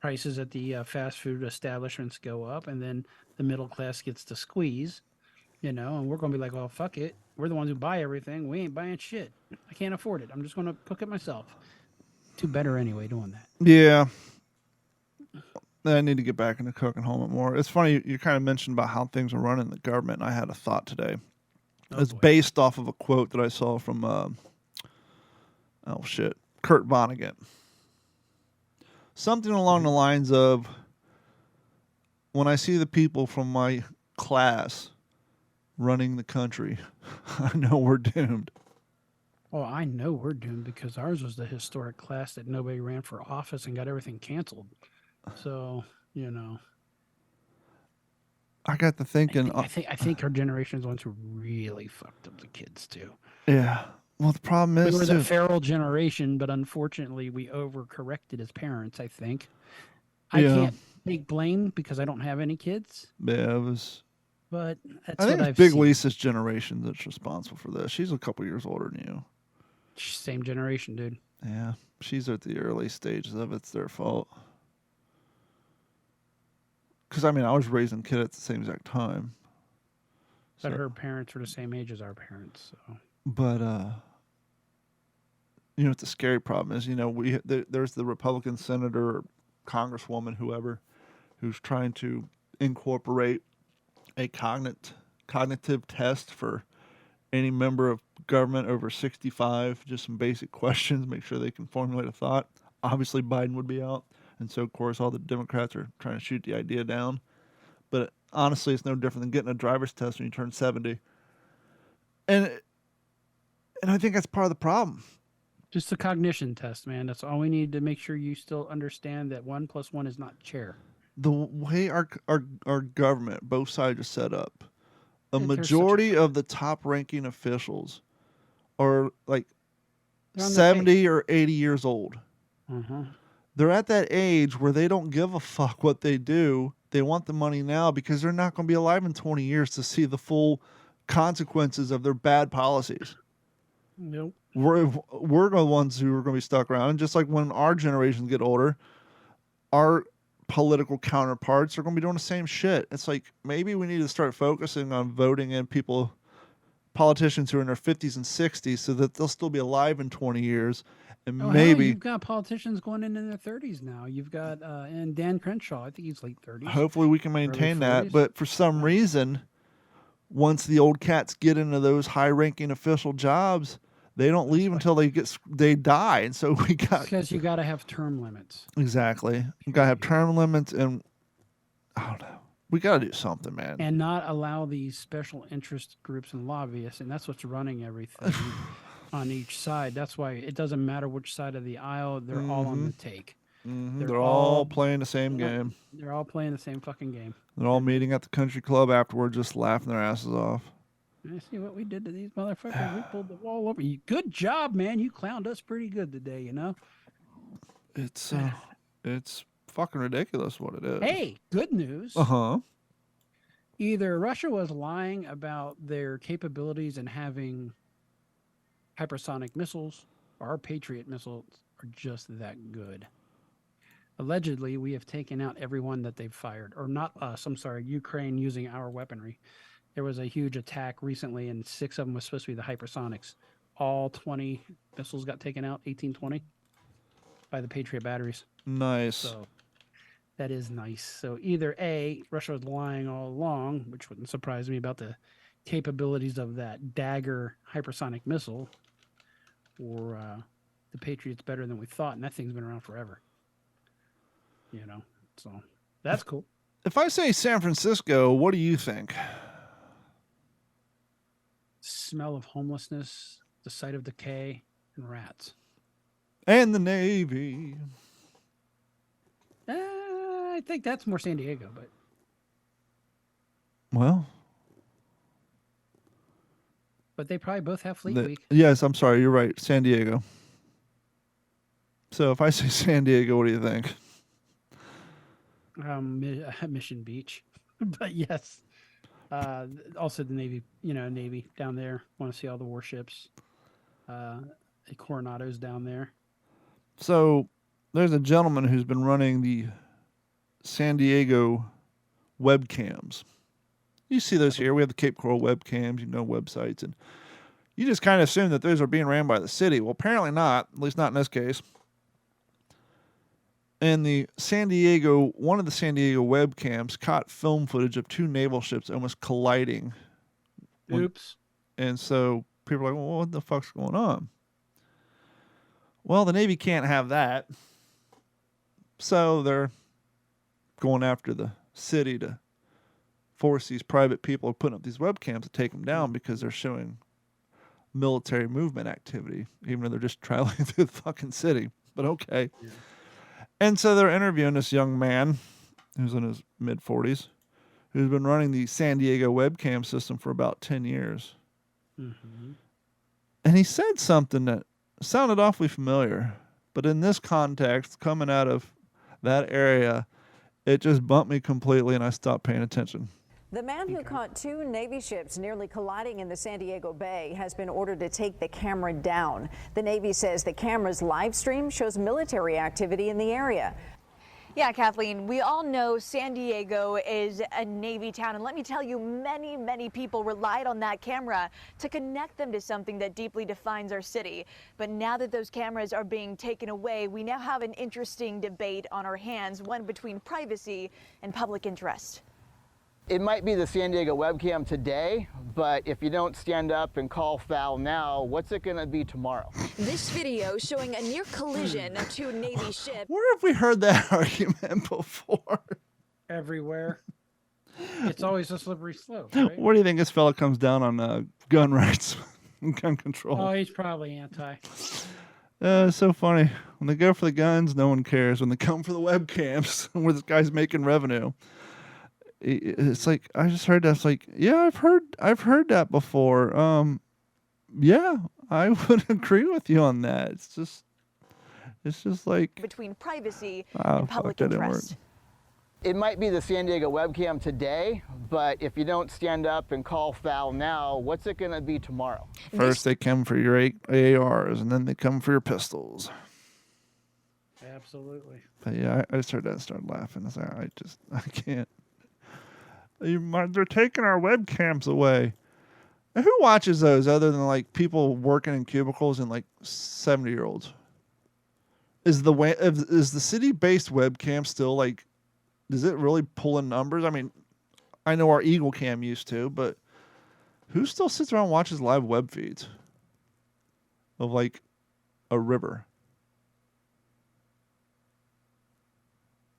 prices at the fast food establishments go up, and then the middle class gets to squeeze, and we're going to be like, well, fuck it. We're the ones who buy everything. We ain't buying shit. I can't afford it. I'm just going to cook it myself. Too better anyway doing that. Yeah. I need to get back into cooking home more. It's funny, you kind of mentioned about how things are running in the government, and I had a thought today. It's based off of a quote that I saw from, Kurt Vonnegut. Something along the lines of, when I see the people from my class running the country, I know we're doomed. Well, I know we're doomed because ours was the historic class that nobody ran for office and got everything canceled. So, I got to thinking. I think our generation is the ones who really fucked up the kids too. Yeah. Well, the problem is we were the feral generation, but unfortunately, we overcorrected as parents. I think. I can't take blame because I don't have any kids. Yeah, it was. But that's I think what it's Big Lisa's generation that's responsible for this. She's a couple years older than you. Same generation, dude. Yeah, she's at the early stages of it. It's their fault. Because, I was raising a kid at the same exact time. But her parents were the same age as our parents. So. But, what the scary problem is, there's the Republican senator or congresswoman, whoever, who's trying to incorporate a cognitive test for any member of government over 65, just some basic questions, make sure they can formulate a thought. Obviously, Biden would be out. And so, of course, all the Democrats are trying to shoot the idea down. But honestly, it's no different than getting a driver's test when you turn 70. And I think that's part of the problem. Just a cognition test, man. That's all we need to make sure you still understand that 1 + 1 is not chair. The way our government, both sides are set up, a majority of the top-ranking officials are like 70 or 80 years old. Mm-hmm. They're at that age where they don't give a fuck what they do. They want the money now because they're not going to be alive in 20 years to see the full consequences of their bad policies. Nope. We're the ones who are going to be stuck around. And just like when our generations get older, our political counterparts are going to be doing the same shit. It's like maybe we need to start focusing on voting in politicians who are in their 50s and 60s so that they'll still be alive in 20 years. And maybe you've got politicians going into their 30s now. You've got and Dan Crenshaw, I think he's late 30s. Hopefully we can maintain that. But for some reason, once the old cats get into those high-ranking official jobs, they don't leave until they die. And so because you got to have term limits. Exactly. You got to have term limits, and I don't know. We got to do something, man. And not allow these special interest groups and lobbyists, and that's what's running everything. On each side. That's why it doesn't matter which side of the aisle, they're all on the take. Mm-hmm. They're all playing the same game. They're all playing the same fucking game. They're all meeting at the country club afterward, just laughing their asses off. I see what we did to these motherfuckers. We pulled the wall over you. Good job, man. You clowned us pretty good today, It's fucking ridiculous what it is. Hey, good news. Uh-huh. Either Russia was lying about their capabilities and having hypersonic missiles, our Patriot missiles are just that good. Allegedly, we have taken out everyone that they've fired. Or not us, I'm sorry, Ukraine using our weaponry. There was a huge attack recently, and 6 of them was supposed to be the hypersonics. All 20 missiles got taken out, 18, 20. by the Patriot batteries. Nice. So that is nice. So either A, Russia was lying all along, which wouldn't surprise me about the capabilities of that Dagger hypersonic missile, or the Patriot's better than we thought, and that thing's been around forever. So that's cool. If I say San Francisco, what do you think? Smell of homelessness, the sight of decay, and rats. And the Navy. I think that's more San Diego, but Well, they probably both have Fleet Week. Yes, I'm sorry. You're right. San Diego. So if I say San Diego, what do you think? Mission Beach, but yes. Also the Navy, Navy down there. Want to see all the warships. The Coronado's down there. So there's a gentleman who's been running the San Diego webcams. You see those here. We have the Cape Coral webcams, websites, and you just kind of assume that those are being ran by the city. Well, apparently not, at least not in this case. And one of the San Diego webcams caught film footage of two naval ships almost colliding. Oops. And so people are like, well, what the fuck's going on? Well, the Navy can't have that. So they're going after the city to force these private people who are putting up these webcams to take them down because they're showing military movement activity, even though they're just traveling through the fucking city. But okay. Yeah. And so they're interviewing this young man who's in his mid-40s who's been running the San Diego webcam system for about 10 years. Mm-hmm. And he said something that sounded awfully familiar, but in this context, coming out of that area, it just bumped me completely and I stopped paying attention. The man who caught two Navy ships nearly colliding in the San Diego Bay has been ordered to take the camera down. The Navy says the camera's live stream shows military activity in the area. Yeah, Kathleen, we all know San Diego is a Navy town, and let me tell you, many, many people relied on that camera to connect them to something that deeply defines our city. But now that those cameras are being taken away, we now have an interesting debate on our hands, one between privacy and public interest. It might be the San Diego webcam today, but if you don't stand up and call foul now, what's it going to be tomorrow? This video showing a near collision of two Navy ships. Where have we heard that argument before? Everywhere. It's always a slippery slope, right? What do you think this fella comes down on gun rights and gun control? Oh, he's probably anti. It's so funny. When they go for the guns, no one cares. When they come for the webcams, where this guy's making revenue, it's like, I just heard that. It's like, yeah, I've heard that before. Yeah, I would agree with you on that. It's just like between privacy and public interest. It might be the San Diego webcam today, but if you don't stand up and call foul now, what's it going to be tomorrow? First they come for your ARs, and then they come for your pistols. Absolutely. But yeah, I just heard that and started laughing. I can't. They're taking our webcams away. And who watches those other than like people working in cubicles and like 70-year-olds? Is the city-based webcam still like? Does it really pull in numbers? I mean, I know our Eagle Cam used to, but who still sits around and watches live web feeds of like a river?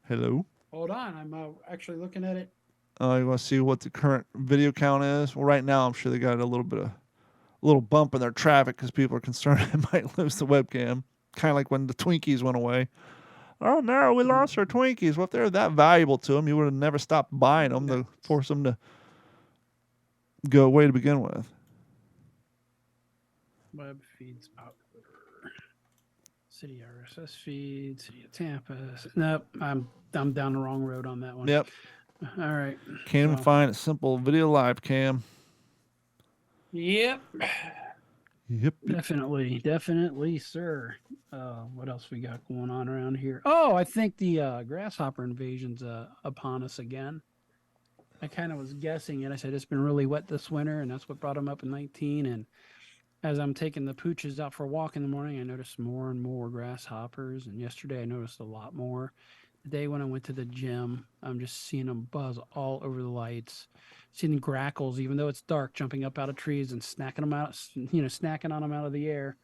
Hello? Hold on, I'm actually looking at it. You want to see what the current video count is? Well, right now I'm sure they got a little bump in their traffic because people are concerned they might lose the webcam. Kind of like when the Twinkies went away. Oh no, we lost our Twinkies. Well, if they're that valuable to them, you would have never stopped buying them to force them to go away to begin with. Web feeds popular. City RSS feed, City of Tampa. Nope, I'm down the wrong road on that one. Yep. All right. Can't even find a simple video live cam. Yep. Yep. Definitely, sir. What else we got going on around here? Oh, I think the grasshopper invasion's upon us again. I kind of was guessing it. I said it's been really wet this winter, and that's what brought them up in 19. And as I'm taking the pooches out for a walk in the morning, I noticed more and more grasshoppers. And yesterday I noticed a lot more. The day when I went to the gym, I'm just seeing them buzz all over the lights. Seeing grackles, even though it's dark, jumping up out of trees and snacking them out, snacking on them out of the air.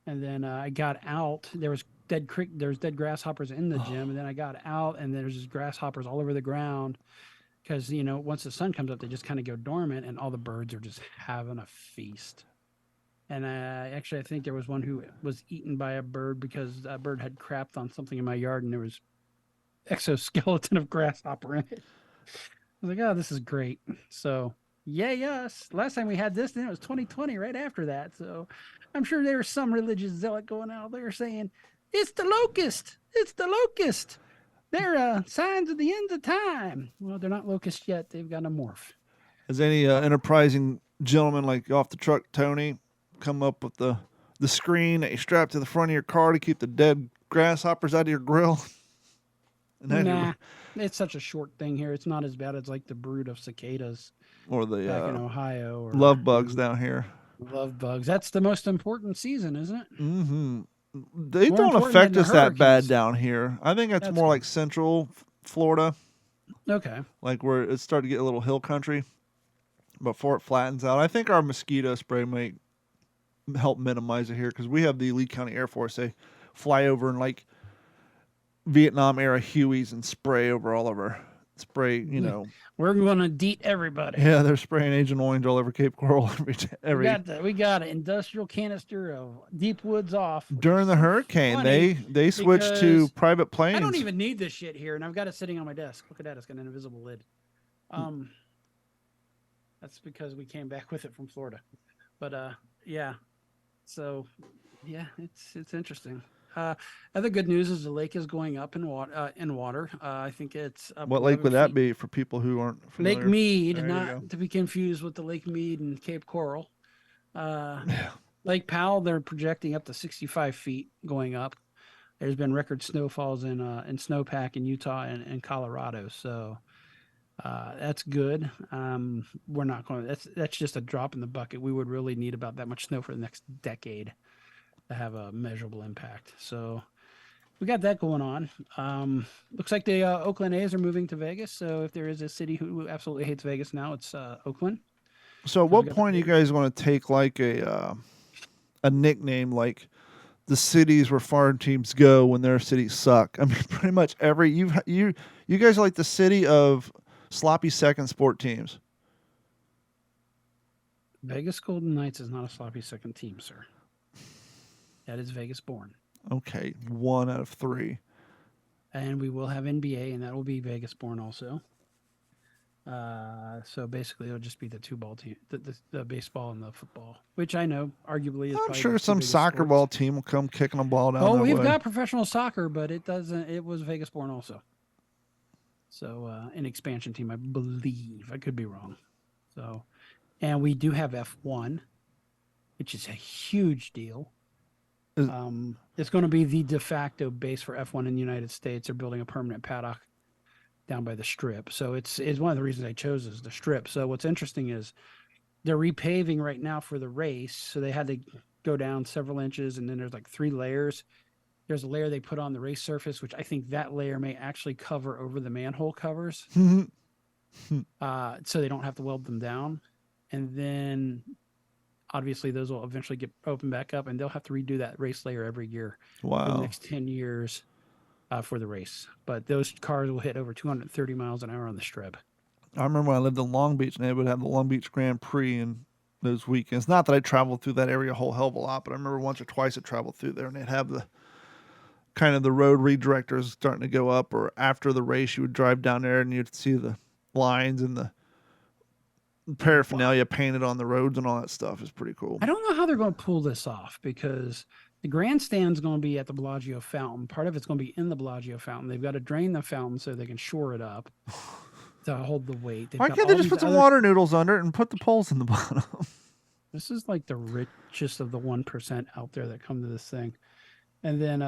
And then I got out. There's dead grasshoppers in the gym. And then I got out, and there's just grasshoppers all over the ground. Because, once the sun comes up, they just kind of go dormant, and all the birds are just having a feast. And actually, I think there was one who was eaten by a bird because that bird had crapped on something in my yard, and there was exoskeleton of grasshopper in it. I was like, oh, this is great. So, yay us. Last time we had this, then it was 2020 right after that. So I'm sure there was some religious zealot going out there saying, it's the locust. It's the locust. They're signs of the end of time. Well, they're not locusts yet. They've got a morph. Has any enterprising gentleman like off the truck, Tony, come up with the screen that you strap to the front of your car to keep the dead grasshoppers out of your grill? Nah, it's such a short thing here. It's not as bad as like the brood of cicadas or the back in Ohio. Or love bugs down here. Love bugs. That's the most important season, isn't it? Mm-hmm. They don't affect us that bad down here. I think that's more like central Florida. Okay. Like where it's starting to get a little hill country before it flattens out. I think our mosquito spray might help minimize it here because we have the Lee County Air Force. They fly over in like Vietnam era Hueys and spray over all of our We're going to deet everybody. Yeah, they're spraying Agent Orange all over Cape Coral we got an industrial canister of Deep Woods off. During the hurricane, they switched to private planes. I don't even need this shit here, and I've got it sitting on my desk. Look at that. It's got an invisible lid. That's because we came back with it from Florida. But yeah. So yeah, it's interesting. Other good news is the lake is going up in water. I think it's what lake would that be for people who aren't familiar? Lake Mead, not to be confused with the Lake Mead and Cape Coral. Lake Powell, they're projecting up to 65 feet going up. There's been record snowfalls in snowpack in Utah and Colorado, so that's good. We're not going. That's just a drop in the bucket. We would really need about that much snow for the next decade to have a measurable impact. So we got that going on. Looks like the Oakland A's are moving to Vegas. So if there is a city who absolutely hates Vegas now, it's Oakland. So at what point are you guys going to take like a nickname like the cities where farm teams go when their cities suck? I mean, pretty much you guys are like the city of sloppy second sport teams. Vegas Golden Knights is not a sloppy second team, sir. That is Vegas born. Okay, 1 out of 3. And we will have NBA, and that will be Vegas born also. So basically, it'll just be the two ball team, the baseball and the football, which I know arguably is. I'm sure some soccer ball team will come kicking a ball down. Oh, we've got professional soccer, but it doesn't. It was Vegas born also. So an expansion team, I believe. I could be wrong. So, and we do have F1, which is a huge deal. It's going to be the de facto base for F1 in the United States. They're building a permanent paddock down by the Strip. So it's one of the reasons I chose is the Strip. So what's interesting is they're repaving right now for the race. So they had to go down several inches, and then there's like 3 layers. There's a layer they put on the race surface, which I think that layer may actually cover over the manhole covers. So they don't have to weld them down. And then obviously those will eventually get opened back up, and they'll have to redo that race layer every year for the next 10 years for the race. But those cars will hit over 230 miles an hour on the Strip. I remember when I lived in Long Beach, and they would have the Long Beach Grand Prix in those weekends. Not that I traveled through that area a whole hell of a lot, but I remember once or twice I traveled through there, and they'd have the kind of the road redirectors starting to go up, or after the race you would drive down there and you'd see the lines and the paraphernalia painted on the roads and all that stuff. Is pretty cool. I don't know how they're going to pull this off, because the grandstand's going to be at the Bellagio fountain. Part of it's going to be in the Bellagio fountain. They've got to drain the fountain so they can shore it up to hold the weight. Why can't they just put some water noodles under it and put the poles in the bottom? This is like the richest of the 1% out there that come to this thing. And then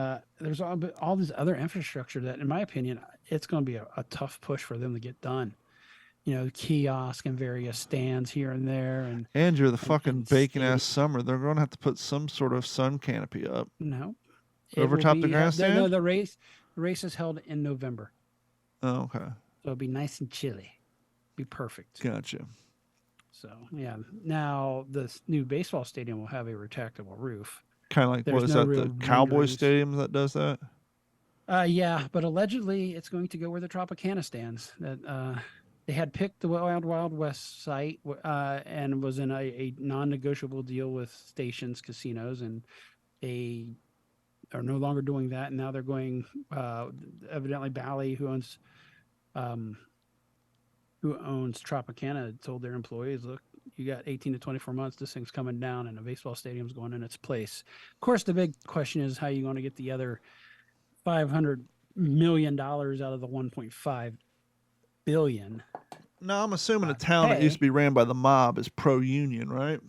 there's all this other infrastructure that, in my opinion, it's going to be a tough push for them to get done. kiosk and various stands here and there. And you're the fucking and bacon-ass summer. They're going to have to put some sort of sun canopy up. No. Over top the grandstand? No, the race is held in November. Oh, okay. So it'll be nice and chilly. Be perfect. Gotcha. So, yeah. Now, the new baseball stadium will have a retractable roof. Kind of like, what is that, the Cowboys Stadium that does that? Yeah, but allegedly it's going to go where the Tropicana stands. That they had picked the Wild Wild West site and was in a non-negotiable deal with Stations Casinos, and they are no longer doing that. And now they're going, evidently Bally, who owns Tropicana, told their employees, look, you got 18 to 24 months, this thing's coming down and a baseball stadium's going in its place. Of course, the big question is how you're going to get the other $500 million out of the $1.5 billion. No, I'm assuming a town that used to be ran by the mob is pro-union, right?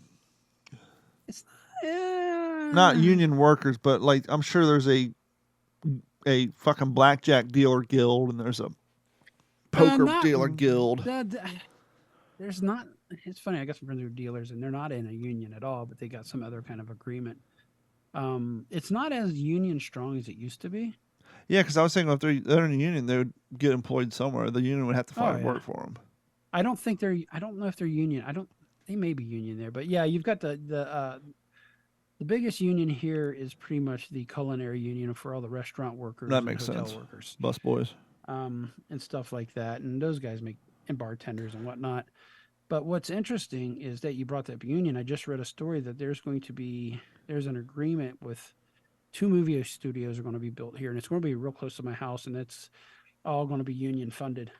It's not union workers, but like I'm sure there's a fucking blackjack dealer guild and there's a poker dealer guild. There's not. It's funny. I got some friends who are dealers, and they're not in a union at all, but they got some other kind of agreement. It's not as union strong as it used to be. Yeah, because I was thinking if they're in a union, they would get employed somewhere. The union would have to find work for them. I don't know if they're union. They may be union there, but yeah, you've got the biggest union here is pretty much the culinary union for all the restaurant workers. That makes sense. Workers, bus boys, and stuff like that, and those guys and bartenders and whatnot. But what's interesting is that you brought up union. I just read a story that there's an agreement with 2 movie studios are going to be built here, and it's going to be real close to my house, and it's all going to be union funded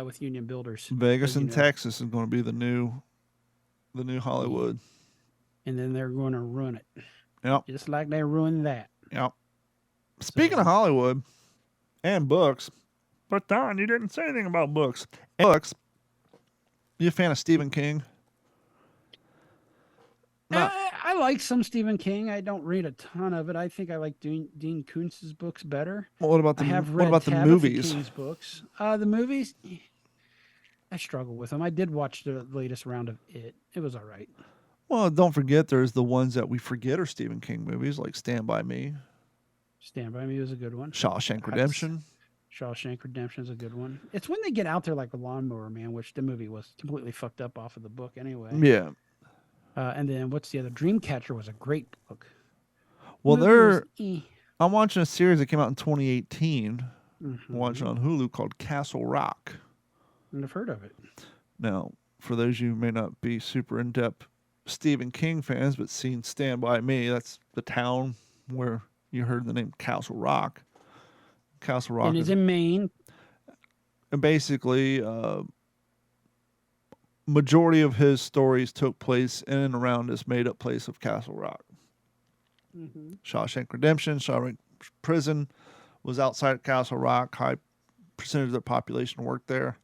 with union builders. Vegas and Texas is going to be the new Hollywood. And then they're going to ruin it. Yep. Just like they ruined that. Yep. Speaking of Hollywood and books, but Don, you didn't say anything about books. Books. You a fan of Stephen King? I like some Stephen King. I don't read a ton of it. I think I like Dean Koontz's books better. Well, what about the movies? King's books. The movies, I struggle with them. I did watch the latest round of It. It was all right. Well, don't forget there's the ones that we forget are Stephen King movies, like Stand By Me. Stand By Me was a good one. Shawshank Redemption. Shawshank Redemption is a good one. It's when they get out there like a Lawnmower Man, which the movie was completely fucked up off of the book anyway. Yeah. And then what's the other? Dreamcatcher was a great book. Well, I'm watching a series that came out in 2018. I'm watching on Hulu called Castle Rock. And I've heard of it. Now, for those of you who may not be super in-depth Stephen King fans, but seen Stand By Me, that's the town where you heard the name Castle Rock. Castle Rock. And it's in Maine. And basically, majority of his stories took place in and around this made-up place of Castle Rock. Shawshank Redemption, Shawshank Prison was outside of Castle Rock. High percentage of the population worked there.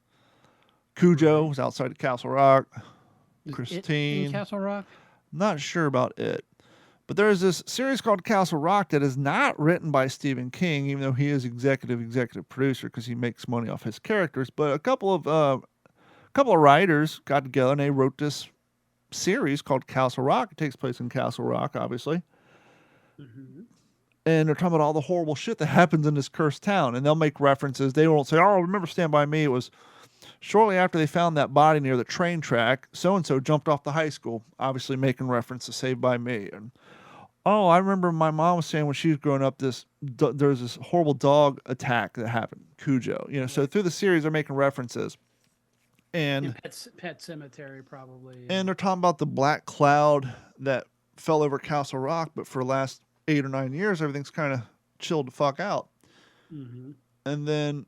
Cujo was outside of Castle Rock. Christine. In Castle Rock? Not sure about it. But there's this series called Castle Rock that is not written by Stephen King, even though he is executive producer because he makes money off his characters. But a couple of writers got together and they wrote this series called Castle Rock. It takes place in Castle Rock, obviously. And they're talking about all the horrible shit that happens in this cursed town. And they'll make references. They won't say, oh, remember Stand By Me? It was shortly after they found that body near the train track, so-and-so jumped off the high school, obviously making reference to Saved by Me. And, oh, I remember my mom was saying when she was growing up, there was this horrible dog attack that happened, Cujo. So through the series, they're making references. And Pet Cemetery, probably. And they're talking about the black cloud that fell over Castle Rock, but for the last 8 or 9 years, everything's kind of chilled the fuck out. And then,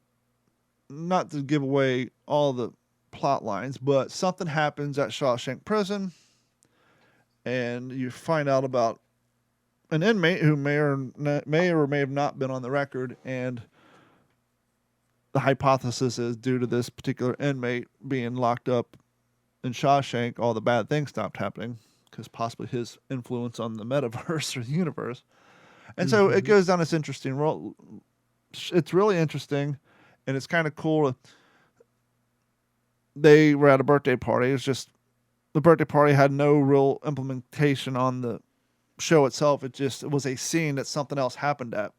not to give away all the plot lines, but something happens at Shawshank Prison, and you find out about an inmate who may or may have not been on the record, and the hypothesis is due to this particular inmate being locked up in Shawshank, all the bad things stopped happening because possibly his influence on the metaverse or the universe. And so it goes down this interesting road. It's really interesting, and it's kind of cool. they were at a birthday party. It was just the birthday party had no real implementation on the show itself. It was a scene that something else happened at.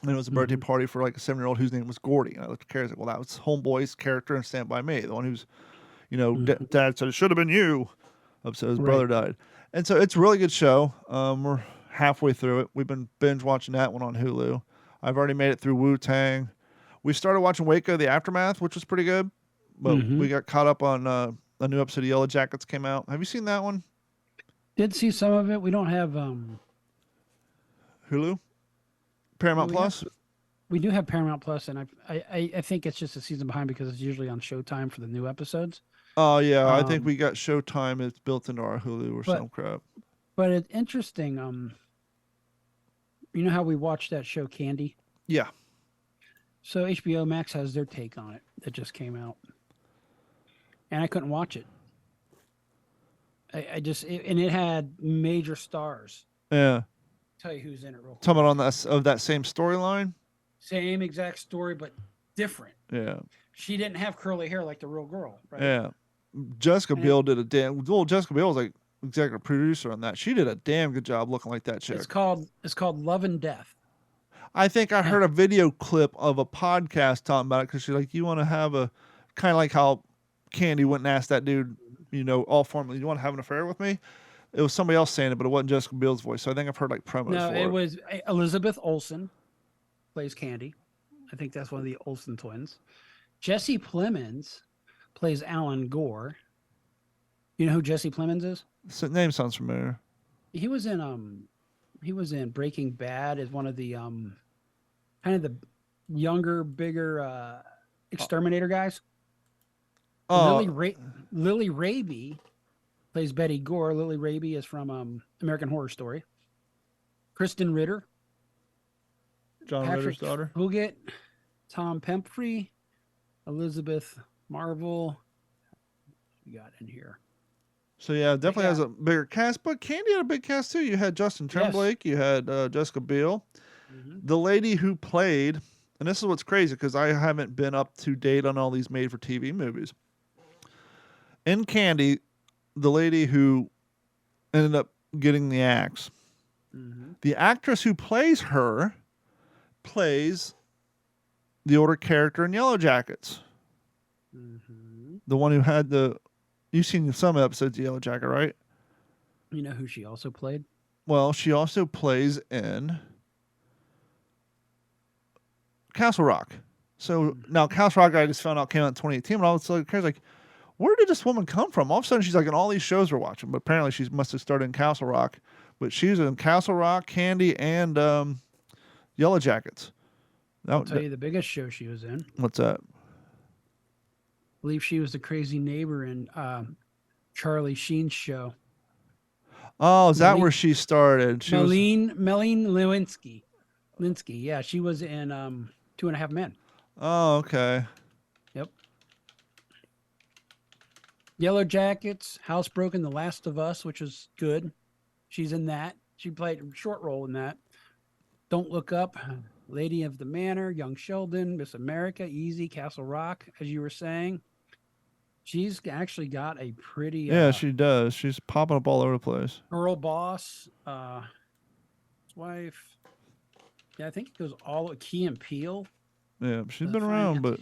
And it was a birthday party for like a 7-year-old whose name was Gordy. And I looked at Carrie and said, well, that was Homeboy's character in Stand By Me, the one who's, Dad said it should have been you. So his brother died. And so it's a really good show. We're halfway through it. We've been binge watching that one on Hulu. I've already made it through Wu-Tang. We started watching Waco, The Aftermath, which was pretty good. But we got caught up on a new episode of Yellow Jackets came out. Have you seen that one? Did see some of it. We don't have Hulu? Paramount Plus? We do have Paramount Plus, and I think it's just a season behind because it's usually on Showtime for the new episodes. Oh, yeah. I think we got Showtime. It's built into our Hulu or some crap. But it's interesting. You know how we watched that show Candy? Yeah. So HBO Max has their take on it that just came out. And I couldn't watch it. And it had major stars. Yeah. Tell you who's in it real quick. Talking on that same storyline? Same exact story, but different. Yeah. She didn't have curly hair like the real girl, right? Yeah. Jessica Biel did a damn... Well, Jessica Biel was like executive producer on that. She did a damn good job looking like that chick. It's called Love and Death. I think I heard a video clip of a podcast talking about it because she's like, you want to have a... Kind of like how Candy went and asked that dude, all formally, you want to have an affair with me? It was somebody else saying it, but it wasn't Jessica Biel's voice. So I think I've heard like promos for it. No, it was Elizabeth Olsen plays Candy. I think that's one of the Olsen twins. Jesse Plemons plays Alan Gore. You know who Jesse Plemons is? So, name sounds familiar. He was in Breaking Bad as one of the kind of the younger, bigger exterminator guys. Oh, Lily Rabe plays Betty Gore. Lily Rabe is from American Horror Story. Kristen Ritter, John Ritter's daughter. Puget, Tom Pemphrey, Elizabeth Marvel. We got in here. So yeah, it definitely has a bigger cast, but Candy had a big cast too. You had Justin Timberlake, you had Jessica Biel, the lady who played, and this is what's crazy because I haven't been up to date on all these made-for-TV movies. In Candy, the lady who ended up getting the axe, the actress who plays her plays the older character in Yellow Jackets. The one who had you've seen some episodes of Yellow Jacket, right? You know who she also played? Well, she also plays in Castle Rock. So now Castle Rock, I just found out came out in 2018, but I was like, where did this woman come from? All of a sudden, she's like in all these shows we're watching, but apparently she must have started in Castle Rock. But she's in Castle Rock, Candy, and Yellow Jackets. I'll tell you the biggest show she was in. What's that? I believe she was the crazy neighbor in Charlie Sheen's show. Oh, is that where she started? Melene Lewinsky. Yeah, she was in 2.5 Men. Oh, okay. Yep. Yellow Jackets, Housebroken, The Last of Us, which was good. She's in that. She played a short role in that. Don't Look Up, Lady of the Manor, Young Sheldon, Miss America, Easy, Castle Rock, as you were saying. She's actually got a pretty... Yeah, she does. She's popping up all over the place. Girl Boss, his wife. Yeah, I think it goes all... Key and Peele. Yeah, she's been around, but...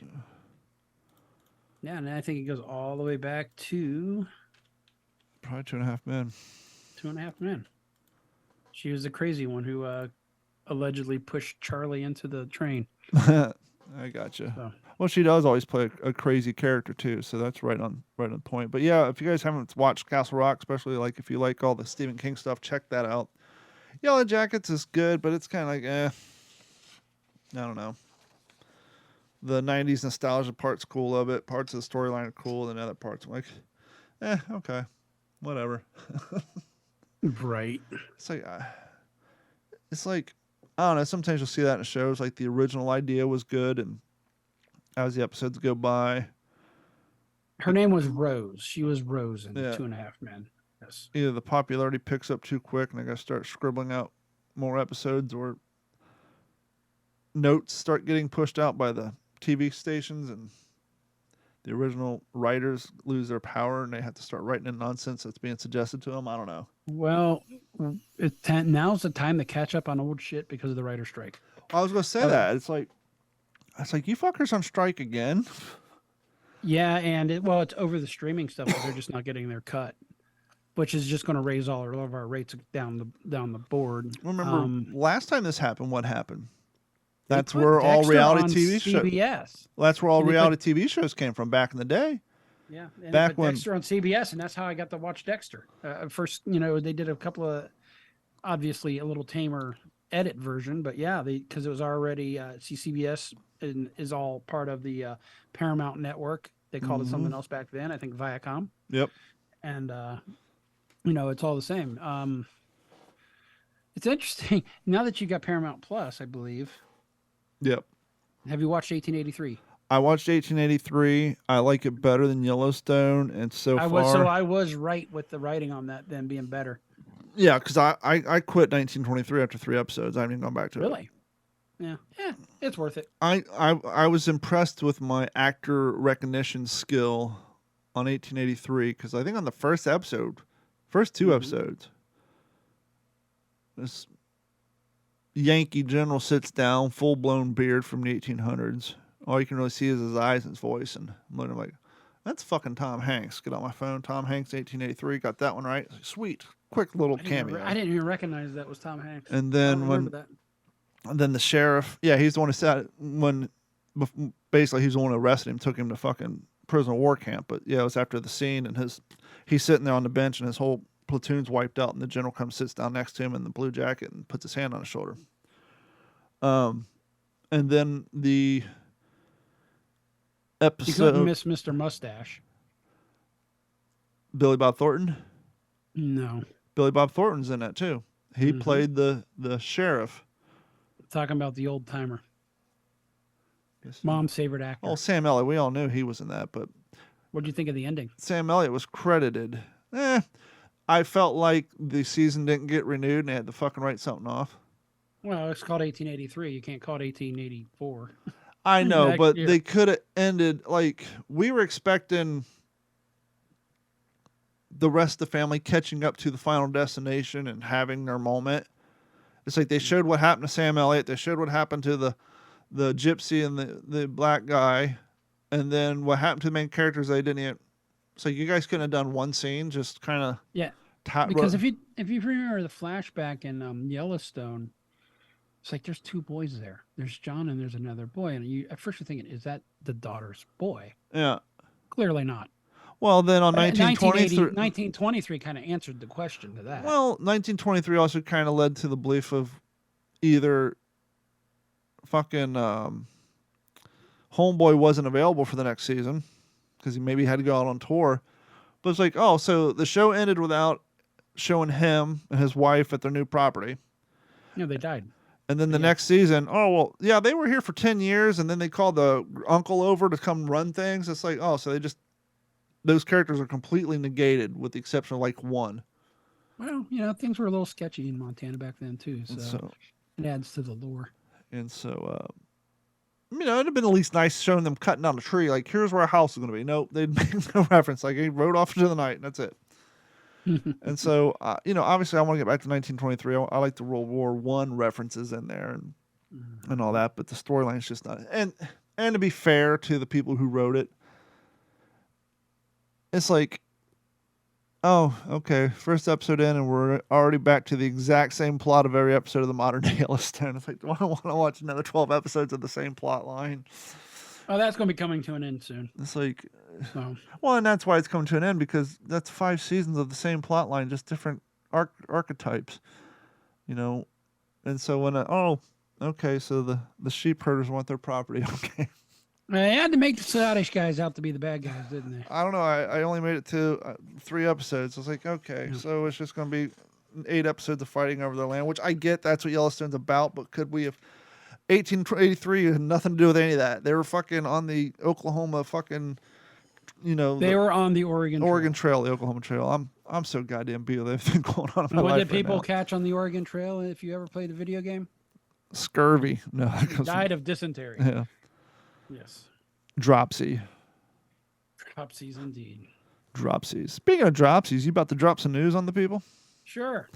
Yeah, and I think it goes all the way back to... Probably 2.5 Men. 2.5 Men. She was the crazy one who allegedly pushed Charlie into the train. I gotcha. So. Well, she does always play a crazy character too, so that's right on point. But yeah, if you guys haven't watched Castle Rock, especially like if you like all the Stephen King stuff, check that out. Yellow Jackets is good, but it's kind of like I don't know. The 90s nostalgia part's cool of it. Parts of the storyline are cool, and other parts I'm like, okay, whatever. Right. It's like I don't know. Sometimes you'll see that in shows. Like the original idea was good, and as the episodes go by, her name was Rose. She was Rose in 2.5 Men. Yes. Either the popularity picks up too quick, and I got to start scribbling out more episodes, or notes start getting pushed out by the TV stations, and the original writers lose their power and they have to start writing in nonsense that's being suggested to them. I don't know. Well, now's the time to catch up on old shit because of the writer's strike. I was going to say that. It's like you fuckers on strike again. Yeah, and it's over the streaming stuff, but they're just not getting their cut, which is just going to raise all of our rates down the board. Remember, last time this happened, what happened? That's where all reality TV shows. Well, that's where all reality TV shows came from back in the day. Yeah, and back when Dexter on CBS, and that's how I got to watch Dexter. First, they did a couple of, obviously a little tamer edit version, but yeah, because it was already CBS is all part of the Paramount network. They called it something else back then. I think Viacom. Yep. And it's all the same. It's interesting now that you got Paramount Plus, I believe. Yep. Have you watched 1883? I watched 1883. I like it better than Yellowstone, and I was right with the writing on that then being better. Yeah, because I quit 1923 after 3 episodes. I haven't even gone back to it. Really? Yeah, it's worth it. I was impressed with my actor recognition skill on 1883 because I think on the first 2 episodes, this Yankee general sits down, full blown beard from the 1800s. All you can really see is his eyes and his voice, and I'm looking like, that's fucking Tom Hanks. Get on my phone, Tom Hanks, 1883. Got that one right. Sweet, quick little cameo. I didn't even recognize that was Tom Hanks. And then then the sheriff, he's the one who said basically he's the one who arrested him, took him to fucking prisoner of war camp. But it was after the scene, and he's sitting there on the bench, and his whole platoon's wiped out, and the general comes, sits down next to him in the blue jacket, and puts his hand on his shoulder. And then the episode, you couldn't miss Mr. Mustache. Billy Bob Thornton. No, Billy Bob Thornton's in that too. He played the sheriff. Talking about the old timer. Mom's favorite actor. Oh, Sam Elliott. We all knew he was in that, but what did you think of the ending? Sam Elliott was credited. I felt like the season didn't get renewed and they had to fucking write something off. Well, it's called 1883. You can't call it 1884. I know, but they could have ended, like, we were expecting the rest of the family catching up to the final destination and having their moment. It's like they showed what happened to Sam Elliott. They showed what happened to the gypsy and the black guy. And then what happened to the main characters, they didn't even... So you guys couldn't have done one scene, just kind of... Yeah, because if you remember the flashback in Yellowstone, it's like there's 2 boys there. There's John and there's another boy. And at first you're thinking, is that the daughter's boy? Yeah. Clearly not. Well, then on 1923 kind of answered the question to that. Well, 1923 also kind of led to the belief of either fucking Homeboy wasn't available for the next season because he maybe had to go out on tour. But it's like, oh, so the show ended without showing him and his wife at their new property. Yeah, they died. And then the next season, they were here for 10 years, and then they called the uncle over to come run things. It's like, oh, so those characters are completely negated with the exception of like one. Well, things were a little sketchy in Montana back then too, so it adds to the lore. And so, it'd have been at least nice showing them cutting down a tree. Like, here's where our house is going to be. Nope, they'd make no reference. Like, he rode off into the night, and that's it. And so, obviously, I want to get back to 1923. I like the World War I references in there and all that, but the storyline's just not. And to be fair to the people who wrote it, it's like, oh, okay, first episode in, and we're already back to the exact same plot of every episode of the modern day Yellowstone. It's like, do I want to watch another 12 episodes of the same plot line? Oh, that's going to be coming to an end soon. It's like, well, and that's why it's coming to an end, because that's 5 seasons of the same plot line, just different archetypes, And so when, okay, so the sheep herders want their property, okay. They had to make the Scottish guys out to be the bad guys, didn't they? I don't know. I only made it to 3 episodes. I was like, okay, so it's just going to be 8 episodes of fighting over their land, which I get. That's what Yellowstone's about. But could we have 1883 had nothing to do with any of that? They were fucking on the Oklahoma fucking, They were on the Oregon Trail, the Oklahoma Trail. I'm so goddamn beat with everything going on in my life. What did people catch on the Oregon Trail if you ever played a video game? Scurvy. No, died of dysentery. Yeah. Yes. Dropsy. Dropsies indeed. Dropsies. Speaking of dropsies, you about to drop some news on the people? Sure.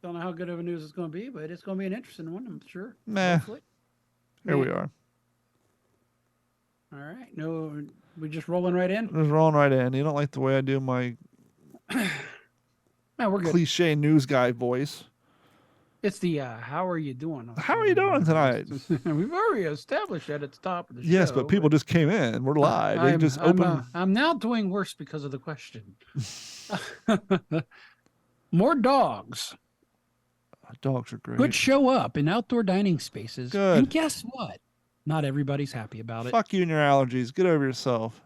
Don't know how good of a news it's going to be, but it's going to be an interesting one, I'm sure. Nah. Hopefully. Here we are. All right. No, we're just rolling right in. Just rolling right in. You don't like the way I do my No, we're good. cliche news guy voice. It's the how are you doing? How are you doing tonight? We've already established that at the top of the show. Yes, but people just came in. We're live. They just opened. I'm now doing worse because of the question. More dogs. Dogs are great. Could show up in outdoor dining spaces. Good. And guess what? Not everybody's happy about it. Fuck you and your allergies. Get over yourself.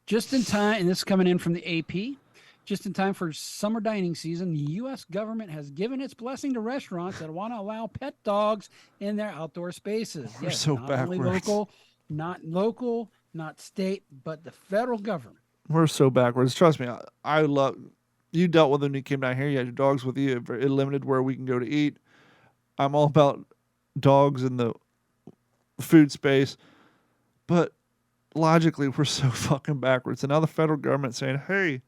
Just in time, and this is coming in from the AP, just in time for summer dining season, the U.S. government has given its blessing to restaurants that want to allow pet dogs in their outdoor spaces. We're so not backwards. only local, not state, but the federal government. We're so backwards. Trust me. I love. You dealt with it when you came down here. You had your dogs with you. It limited where we can go to eat. I'm all about dogs in the food space, but logically, we're so fucking backwards. And now the federal government's saying, hey,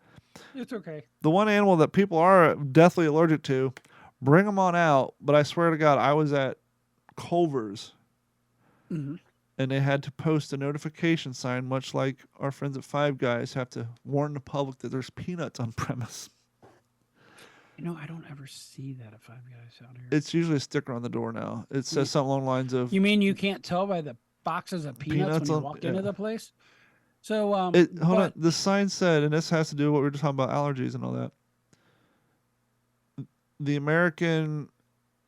it's okay. The one animal that people are deathly allergic to, bring them on out. But I swear to God, I was at Culver's, and they had to post a notification sign, much like our friends at Five Guys have to warn the public that there's peanuts on premise. You know, I don't ever see that at Five Guys out here. It's usually a sticker on the door now. It says something along the lines of... You mean you can't tell by the boxes of peanuts when you walk into the place? So, hold on. The sign said, and this has to do with what we were just talking about, allergies and all that. The American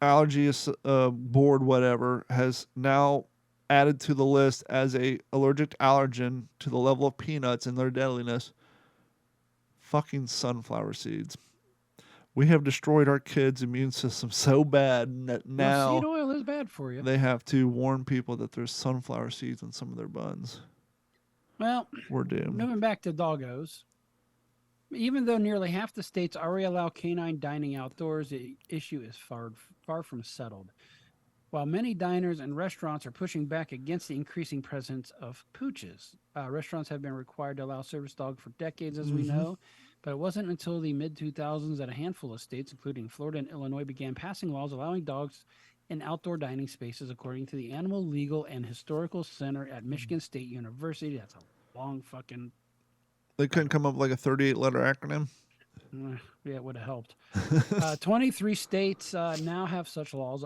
Allergy Board, whatever, has now added to the list as a allergic allergen to the level of peanuts and their deadliness. Fucking sunflower seeds. We have destroyed our kids' immune system so bad that now seed oil is bad for you. They have to warn people that there's sunflower seeds in some of their buns. Well, we're doomed. Moving back to doggos, even though nearly half the states already allow canine dining outdoors, the issue is far from settled. While many diners and restaurants are pushing back against the increasing presence of pooches, restaurants have been required to allow service dogs for decades, as we know. But it wasn't until the mid-2000s that a handful of states, including Florida and Illinois, began passing laws allowing dogs in outdoor dining spaces, according to the Animal Legal and Historical Center at Michigan State University. That's a long fucking... They couldn't come up with like a 38-letter acronym? Yeah, it would have helped. 23 states now have such laws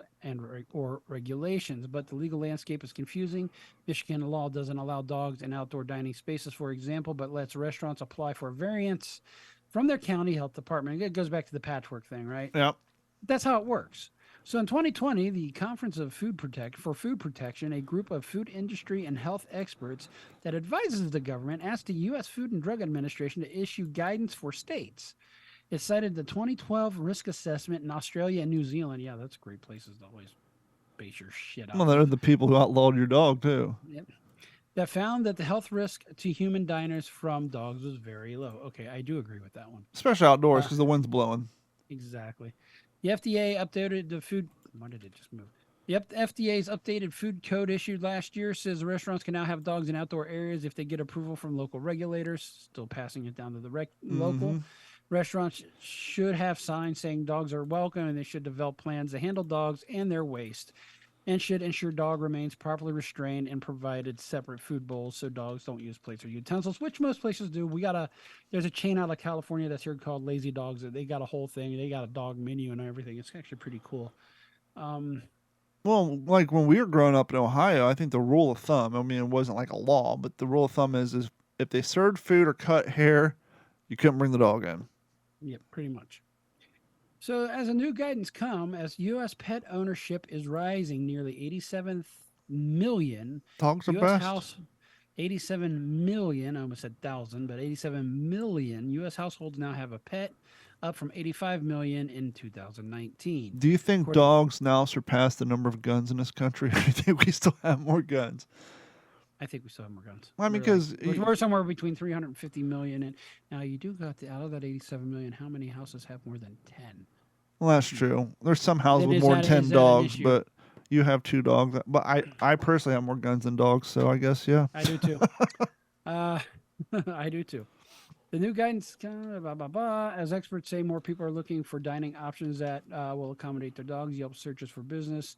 or regulations, but the legal landscape is confusing. Michigan law doesn't allow dogs in outdoor dining spaces, for example, but lets restaurants apply for variance from their county health department. It goes back to the patchwork thing, right? Yep. That's how it works. So in 2020, the Conference of Food Protection, a group of food industry and health experts that advises the government, asked the U.S. Food and Drug Administration to issue guidance for states. It cited the 2012 risk assessment in Australia and New Zealand. Yeah, that's great places to always base your shit on. Well, they're the people who outlawed your dog, too. Yep. That found that the health risk to human diners from dogs was very low. Okay, I do agree with that one. Especially outdoors because the wind's blowing. Exactly. The FDA updated the food. Why did it just move? Yep, the FDA's updated food code issued last year says restaurants can now have dogs in outdoor areas if they get approval from local regulators. Still passing it down to the local. Restaurants should have signs saying dogs are welcome, and they should develop plans to handle dogs and their waste, and should ensure dog remains properly restrained and provided separate food bowls so dogs don't use plates or utensils, which most places do. There's a chain out of California that's here called Lazy Dogs. They got a whole thing. They got a dog menu and everything. It's actually pretty cool. Well, like when we were growing up in Ohio, I think the rule of thumb, I mean, it wasn't like a law, but the rule of thumb is if they served food or cut hair, you couldn't bring the dog in. Yeah, pretty much. So as a new guidance as U.S. pet ownership is rising, nearly 87 million. Dogs are best. 87 million, I almost said 1,000, but 87 million U.S. households now have a pet, up from 85 million in 2019. Do you think dogs now surpass the number of guns in this country? Or do you think we still have more guns? I think we still have more guns. Well, I mean, because we're somewhere between 350 million. And now you do got out of that 87 million, how many houses have more than 10? Well, that's true. There's some houses with more than 10 dogs, but you have 2 dogs. But I personally have more guns than dogs, so I guess, yeah. I do too. I do too. The new guidance, as experts say, more people are looking for dining options that will accommodate their dogs. Yelp searches for business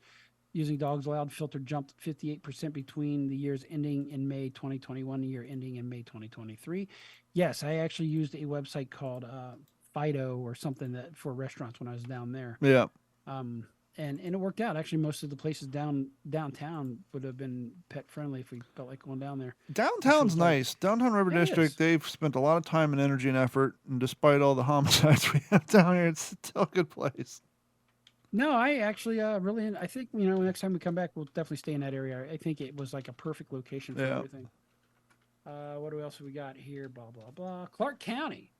using dogs allowed filter jumped 58% between the years ending in May 2021 and the year ending in May 2023. Yes, I actually used a website called Fido or something that for restaurants when I was down there. Yeah. And it worked out. Actually, most of the places downtown would have been pet friendly if we felt like going down there. Downtown's nice. Downtown River District, they've spent a lot of time and energy and effort, and despite all the homicides we have down here, it's still a good place. No, I actually really, I think, next time we come back, we'll definitely stay in that area. I think it was like a perfect location for everything. What else have we got here? Blah, blah, blah. Clark County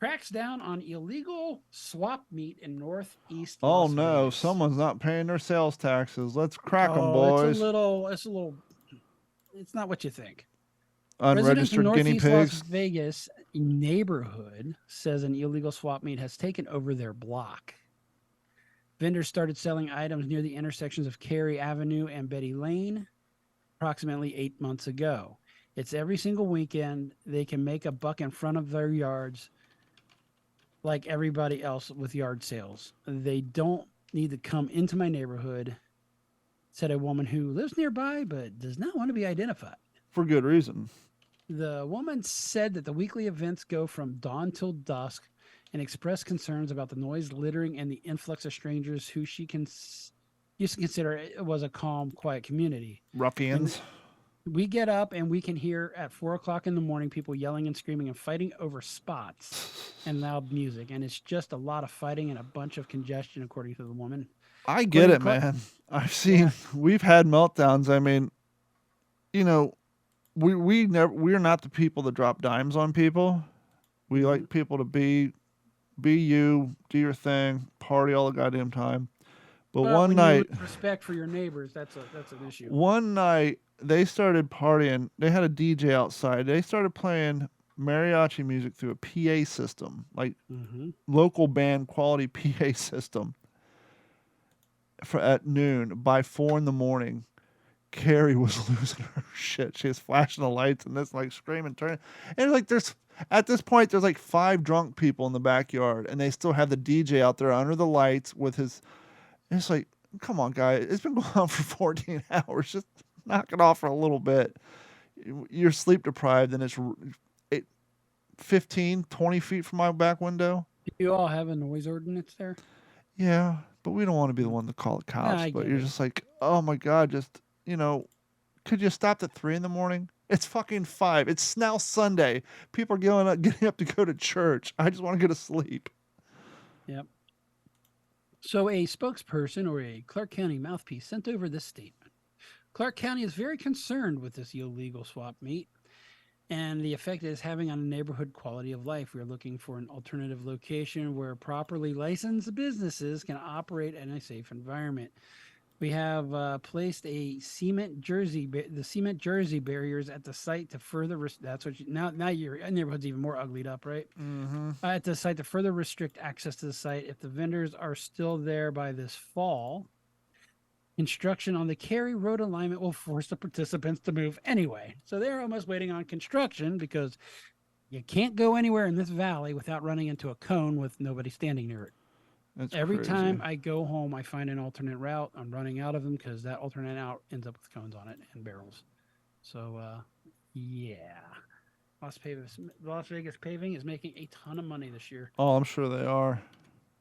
cracks down on illegal swap meat in northeast Las Vegas. Someone's not paying their sales taxes. Let's crack them, boys. It's not what you think. Unregistered guinea pigs. Las Vegas neighborhood says an illegal swap meet has taken over their block. Vendors started selling items near the intersections of Cary Avenue and Betty Lane approximately 8 months ago. It's every single weekend. They can make a buck in front of their yards like everybody else with yard sales. They don't need to come into my neighborhood, said a woman who lives nearby but does not want to be identified. For good reason. The woman said that the weekly events go from dawn till dusk and expressed concerns about the noise, littering, and the influx of strangers who she used to consider it was a calm, quiet community. Ruffians. We get up and we can hear at 4 o'clock in the morning people yelling and screaming and fighting over spots and loud music. And it's just a lot of fighting and a bunch of congestion, according to the woman. I get it, man. I've seen, we've had meltdowns. I mean, we're not the people that drop dimes on people. We like people to be you, do your thing, party all the goddamn time. But one night, respect for your neighbors, that's an issue. One night they started partying. They had a DJ outside. They started playing mariachi music through a PA system, like local band quality PA system. At noon, by 4 a.m, Carrie was losing her shit. She was flashing the lights and this, like, screaming, turning. And like, at this point, there's like 5 drunk people in the backyard, and they still have the DJ out there under the lights with his. And it's like, come on, guys. It's been going on for 14 hours. Just knock it off for a little bit. You're sleep deprived, and it's 15, 20 feet from my back window. Do you all have a noise ordinance there? Yeah, but we don't want to be the one to call the cops. But you're just like, oh my God, just, could you stop at 3 a.m? It's fucking 5. It's now Sunday. People are getting up to go to church. I just want to go to sleep. Yep. So a spokesperson or a Clark County mouthpiece sent over this statement. Clark County is very concerned with this illegal swap meet and the effect it is having on neighborhood quality of life. We are looking for an alternative location where properly licensed businesses can operate in a safe environment. We have placed the cement jersey barriers at the site to further. That's what now your neighborhood's even more uglied up, right? Mm-hmm. At the site to further restrict access to the site. If the vendors are still there by this fall, construction on the Cary Road alignment will force the participants to move anyway. So they're almost waiting on construction because you can't go anywhere in this valley without running into a cone with nobody standing near it. That's Every crazy. time I go home, I find an alternate route. I'm running out of them because that alternate route ends up with cones on it and barrels. So, yeah. Las Vegas Paving is making a ton of money this year. Oh, I'm sure they are.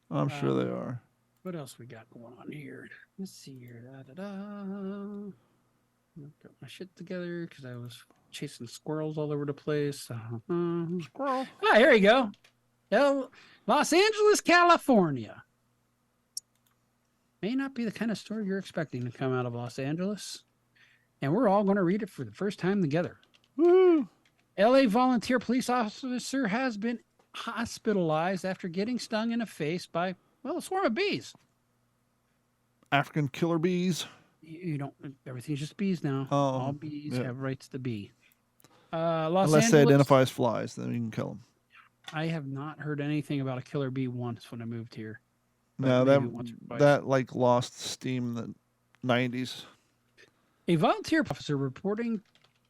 I'm sure they are. What else we got going on here? Let's see here. Got my shit together because I was chasing squirrels all over the place. Squirrel. Ah, here you go. Los Angeles, California. May not be the kind of story you're expecting to come out of Los Angeles. And we're all going to read it for the first time together. Woo! LA volunteer police officer has been hospitalized after getting stung in the face by, a swarm of bees. African killer bees. You don't, everything's just bees now. Oh, all bees have rights to be. Unless they identify as flies, then you can kill them. I have not heard anything about a killer bee once when I moved here. No, that like lost steam in the 90s. A volunteer officer reporting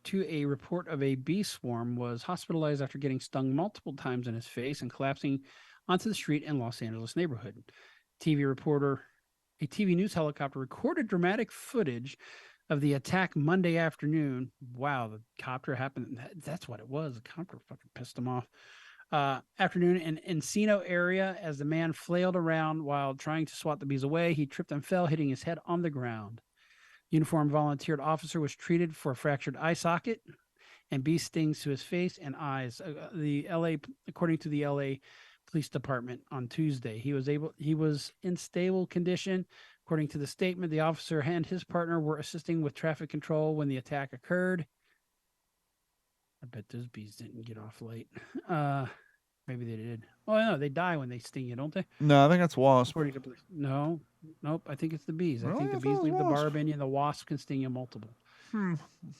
to a report of a bee swarm, was hospitalized after getting stung multiple times in his face and collapsing onto the street in Los Angeles neighborhood. A TV news helicopter recorded dramatic footage of the attack Monday afternoon. Wow, the copter happened. That's what it was. The copter fucking pissed him off. Afternoon in Encino area as the man flailed around while trying to swat the bees away. He tripped and fell, hitting his head on the ground. Uniformed volunteered officer was treated for a fractured eye socket and bee stings to his face and eyes. According to the LA Police Department on Tuesday, he was in stable condition. According to the statement, the officer and his partner were assisting with traffic control when the attack occurred. I bet those bees didn't get off late. Maybe they did. Oh, no, they die when they sting you, don't they? No, I think that's wasp. No, nope. I think it's the bees. Really? I think the bees leave the barb in you, and the wasp can sting you multiple.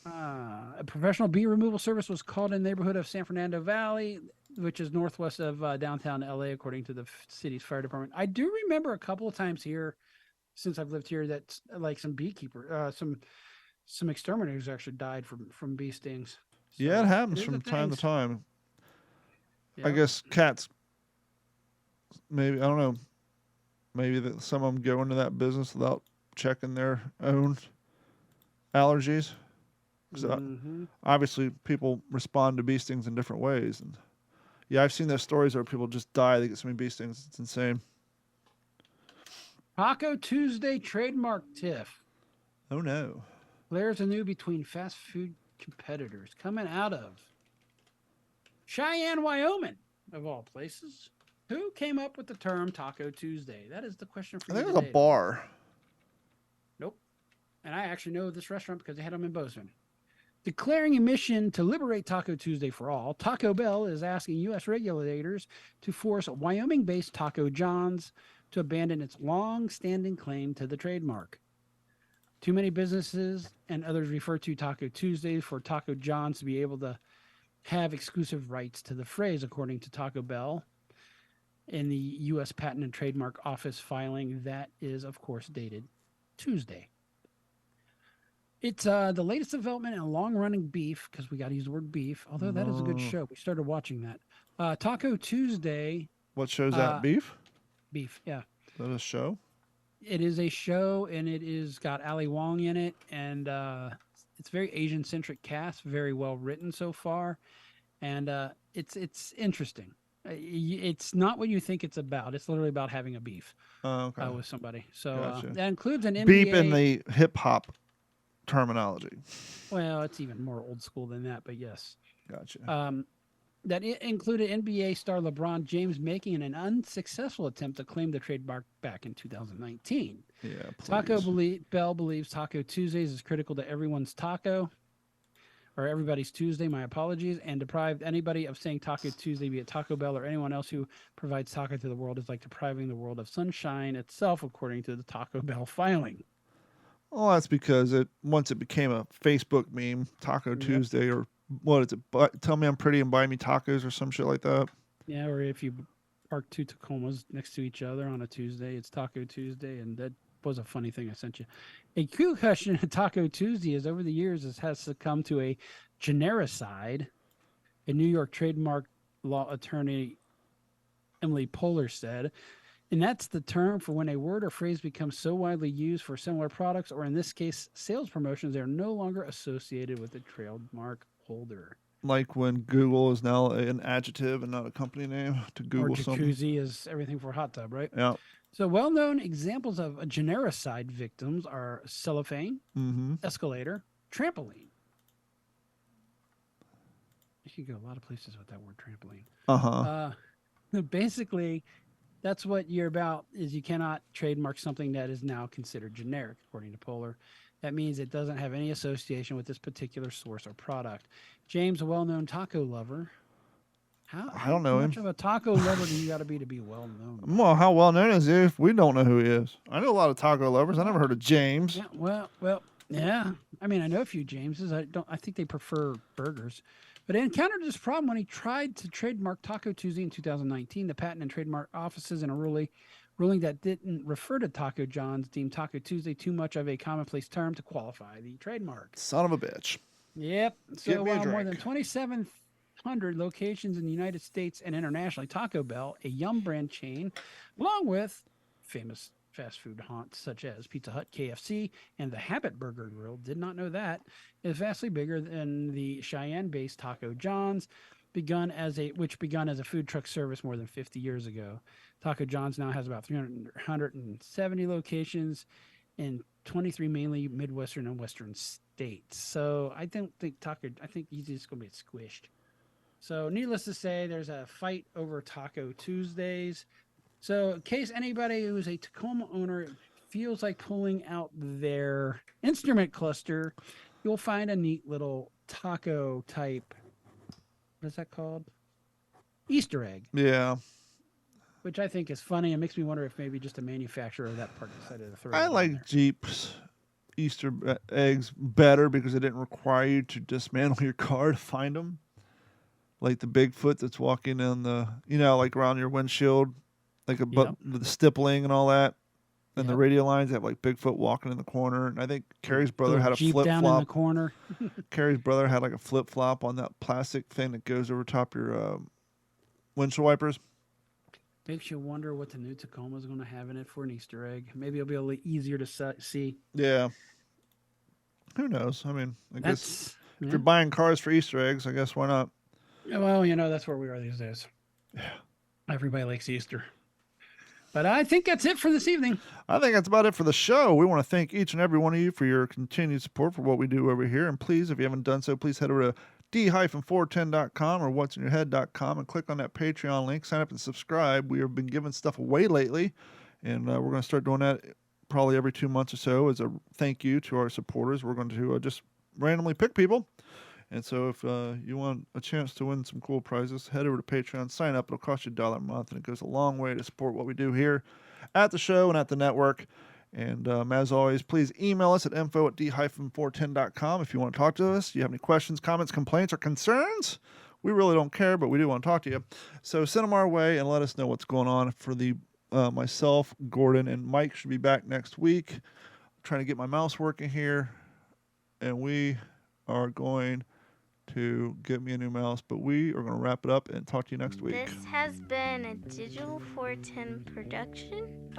A professional bee removal service was called in the neighborhood of San Fernando Valley, which is northwest of downtown LA, according to the city's fire department. I do remember a couple of times here, since I've lived here, that like some beekeeper, some exterminators actually died from bee stings. So Yeah, it happens from time to time. Yeah. I guess cats, maybe, I don't know, maybe that some of them go into that business without checking their own allergies. Because obviously people respond to bee stings in different ways. And yeah, I've seen those stories where people just die. They get so many bee stings. It's insane. Taco Tuesday trademark tiff. Oh, no. Flares anew between fast food competitors coming out of Cheyenne, Wyoming, of all places. Who came up with the term Taco Tuesday? That is the question for I you think it was today. a bar. Nope. And I actually know this restaurant because they had them in Bozeman. Declaring a mission to liberate Taco Tuesday for all, Taco Bell is asking U.S. regulators to force Wyoming-based Taco John's to abandon its long-standing claim to the trademark. Too many businesses and others refer to Taco Tuesday for Taco John's to be able to have exclusive rights to the phrase, according to Taco Bell in the U.S. Patent and Trademark Office filing that is, of course, dated Tuesday. It's the latest development in long-running beef, because we got to use the word beef, although that is a good show. We started watching that. Taco Tuesday. What show's that? Beef? Beef, yeah. Is that a show? It is a show, and it is got Ali Wong in it, and it's very Asian-centric cast, very well written so far, and it's interesting. It's not what you think it's about. It's literally about having a beef with somebody. So Gotcha. that includes an NBA. Beef in the hip-hop terminology. Well, it's even more old school than that, but yes. Gotcha. That it included NBA star LeBron James making an unsuccessful attempt to claim the trademark back in 2019. Yeah, please. Taco Bell believes Taco Tuesdays is critical to everyone's taco, or everybody's Tuesday, my apologies, and deprived anybody of saying Taco Tuesday, be it Taco Bell or anyone else who provides taco to the world, is like depriving the world of sunshine itself, according to the Taco Bell filing. Well, that's because once it became a Facebook meme, Taco Tuesday, or what is it? Tell me I'm pretty and buy me tacos or some shit like that. Yeah, or if you park two Tacomas next to each other on a Tuesday, it's Taco Tuesday, and that was a funny thing I sent you. A cool question at Taco Tuesday is over the years has succumbed to a genericide. A New York trademark law attorney Emily Poehler said, and that's the term for when a word or phrase becomes so widely used for similar products, or in this case, sales promotions, they are no longer associated with the trademark holder. Like when Google is now an adjective and not a company name to Google something. Or jacuzzi is everything for a hot tub, right? Yeah. So well-known examples of genericide victims are cellophane, escalator, trampoline. You could go a lot of places with that word trampoline. Basically, that's what you're about, is you cannot trademark something that is now considered generic, according to Poehler. That means it doesn't have any association with this particular source or product. James, a well-known taco lover. I don't know how him. much of a taco lover do you got to be well-known? Well, how well-known is he if we don't know who he is? I know a lot of taco lovers. I never heard of James. Yeah, well, yeah. I mean, I know a few Jameses. I think they prefer burgers. But he encountered this problem when he tried to trademark Taco Tuesday in 2019. The Patent and Trademark Offices, in a ruling that didn't refer to Taco John's, deemed Taco Tuesday too much of a commonplace term to qualify the trademark. Son of a bitch. Yep. Get So me a while more drink. than 2,700 locations in the United States and internationally, Taco Bell, a Yum brand chain, along with famous fast food haunts such as Pizza Hut, KFC, and the Habit Burger Grill, did not know that, is vastly bigger than the Cheyenne-based Taco John's, begun as a food truck service more than 50 years ago. Taco John's now has about 370 locations in 23 mainly Midwestern and Western states. So I don't think I think he's just going to be squished. So needless to say, there's a fight over Taco Tuesdays. So in case anybody who's a Tacoma owner feels like pulling out their instrument cluster, you'll find a neat little taco type, what is that called? Easter egg. Yeah. Which I think is funny. It makes me wonder if maybe just a manufacturer of that part decided to throw it I on like there. Jeep's Easter eggs better because it didn't require you to dismantle your car to find them. Like the Bigfoot that's walking on the, like around your windshield, like the stippling and all that. And the radio lines have like Bigfoot walking in the corner. And I think Carrie's brother had a Jeep flip down in the flop. corner. Carrie's brother had like a flip flop on that plastic thing that goes over top your windshield wipers. Makes you wonder what the new Tacoma is going to have in it for an Easter egg. Maybe it'll be a little easier to see. Yeah. Who knows? I mean, I guess if yeah. you're buying cars for Easter eggs, I guess why not? Well, that's where we are these days. Yeah. Everybody likes Easter. But I think that's it for this evening. I think that's about it for the show. We want to thank each and every one of you for your continued support for what we do over here. And please, if you haven't done so, please head over to d-410.com or what'sinyourhead.com and click on that Patreon link. Sign up and subscribe. We have been giving stuff away lately, and we're going to start doing that probably every 2 months or so as a thank you to our supporters. We're going to just randomly pick people. And so if you want a chance to win some cool prizes, head over to Patreon, sign up. It'll cost you $1 a month, and it goes a long way to support what we do here at the show and at the network. And as always, please email us at info@d-410.com if you want to talk to us. Do you have any questions, comments, complaints, or concerns? We really don't care, but we do want to talk to you. So send them our way and let us know what's going on. For the myself, Gordon, and Mike should be back next week. I'm trying to get my mouse working here, and we are going to get me a new mouse, but we are going to wrap it up and talk to you next week. This has been a Digital 410 production.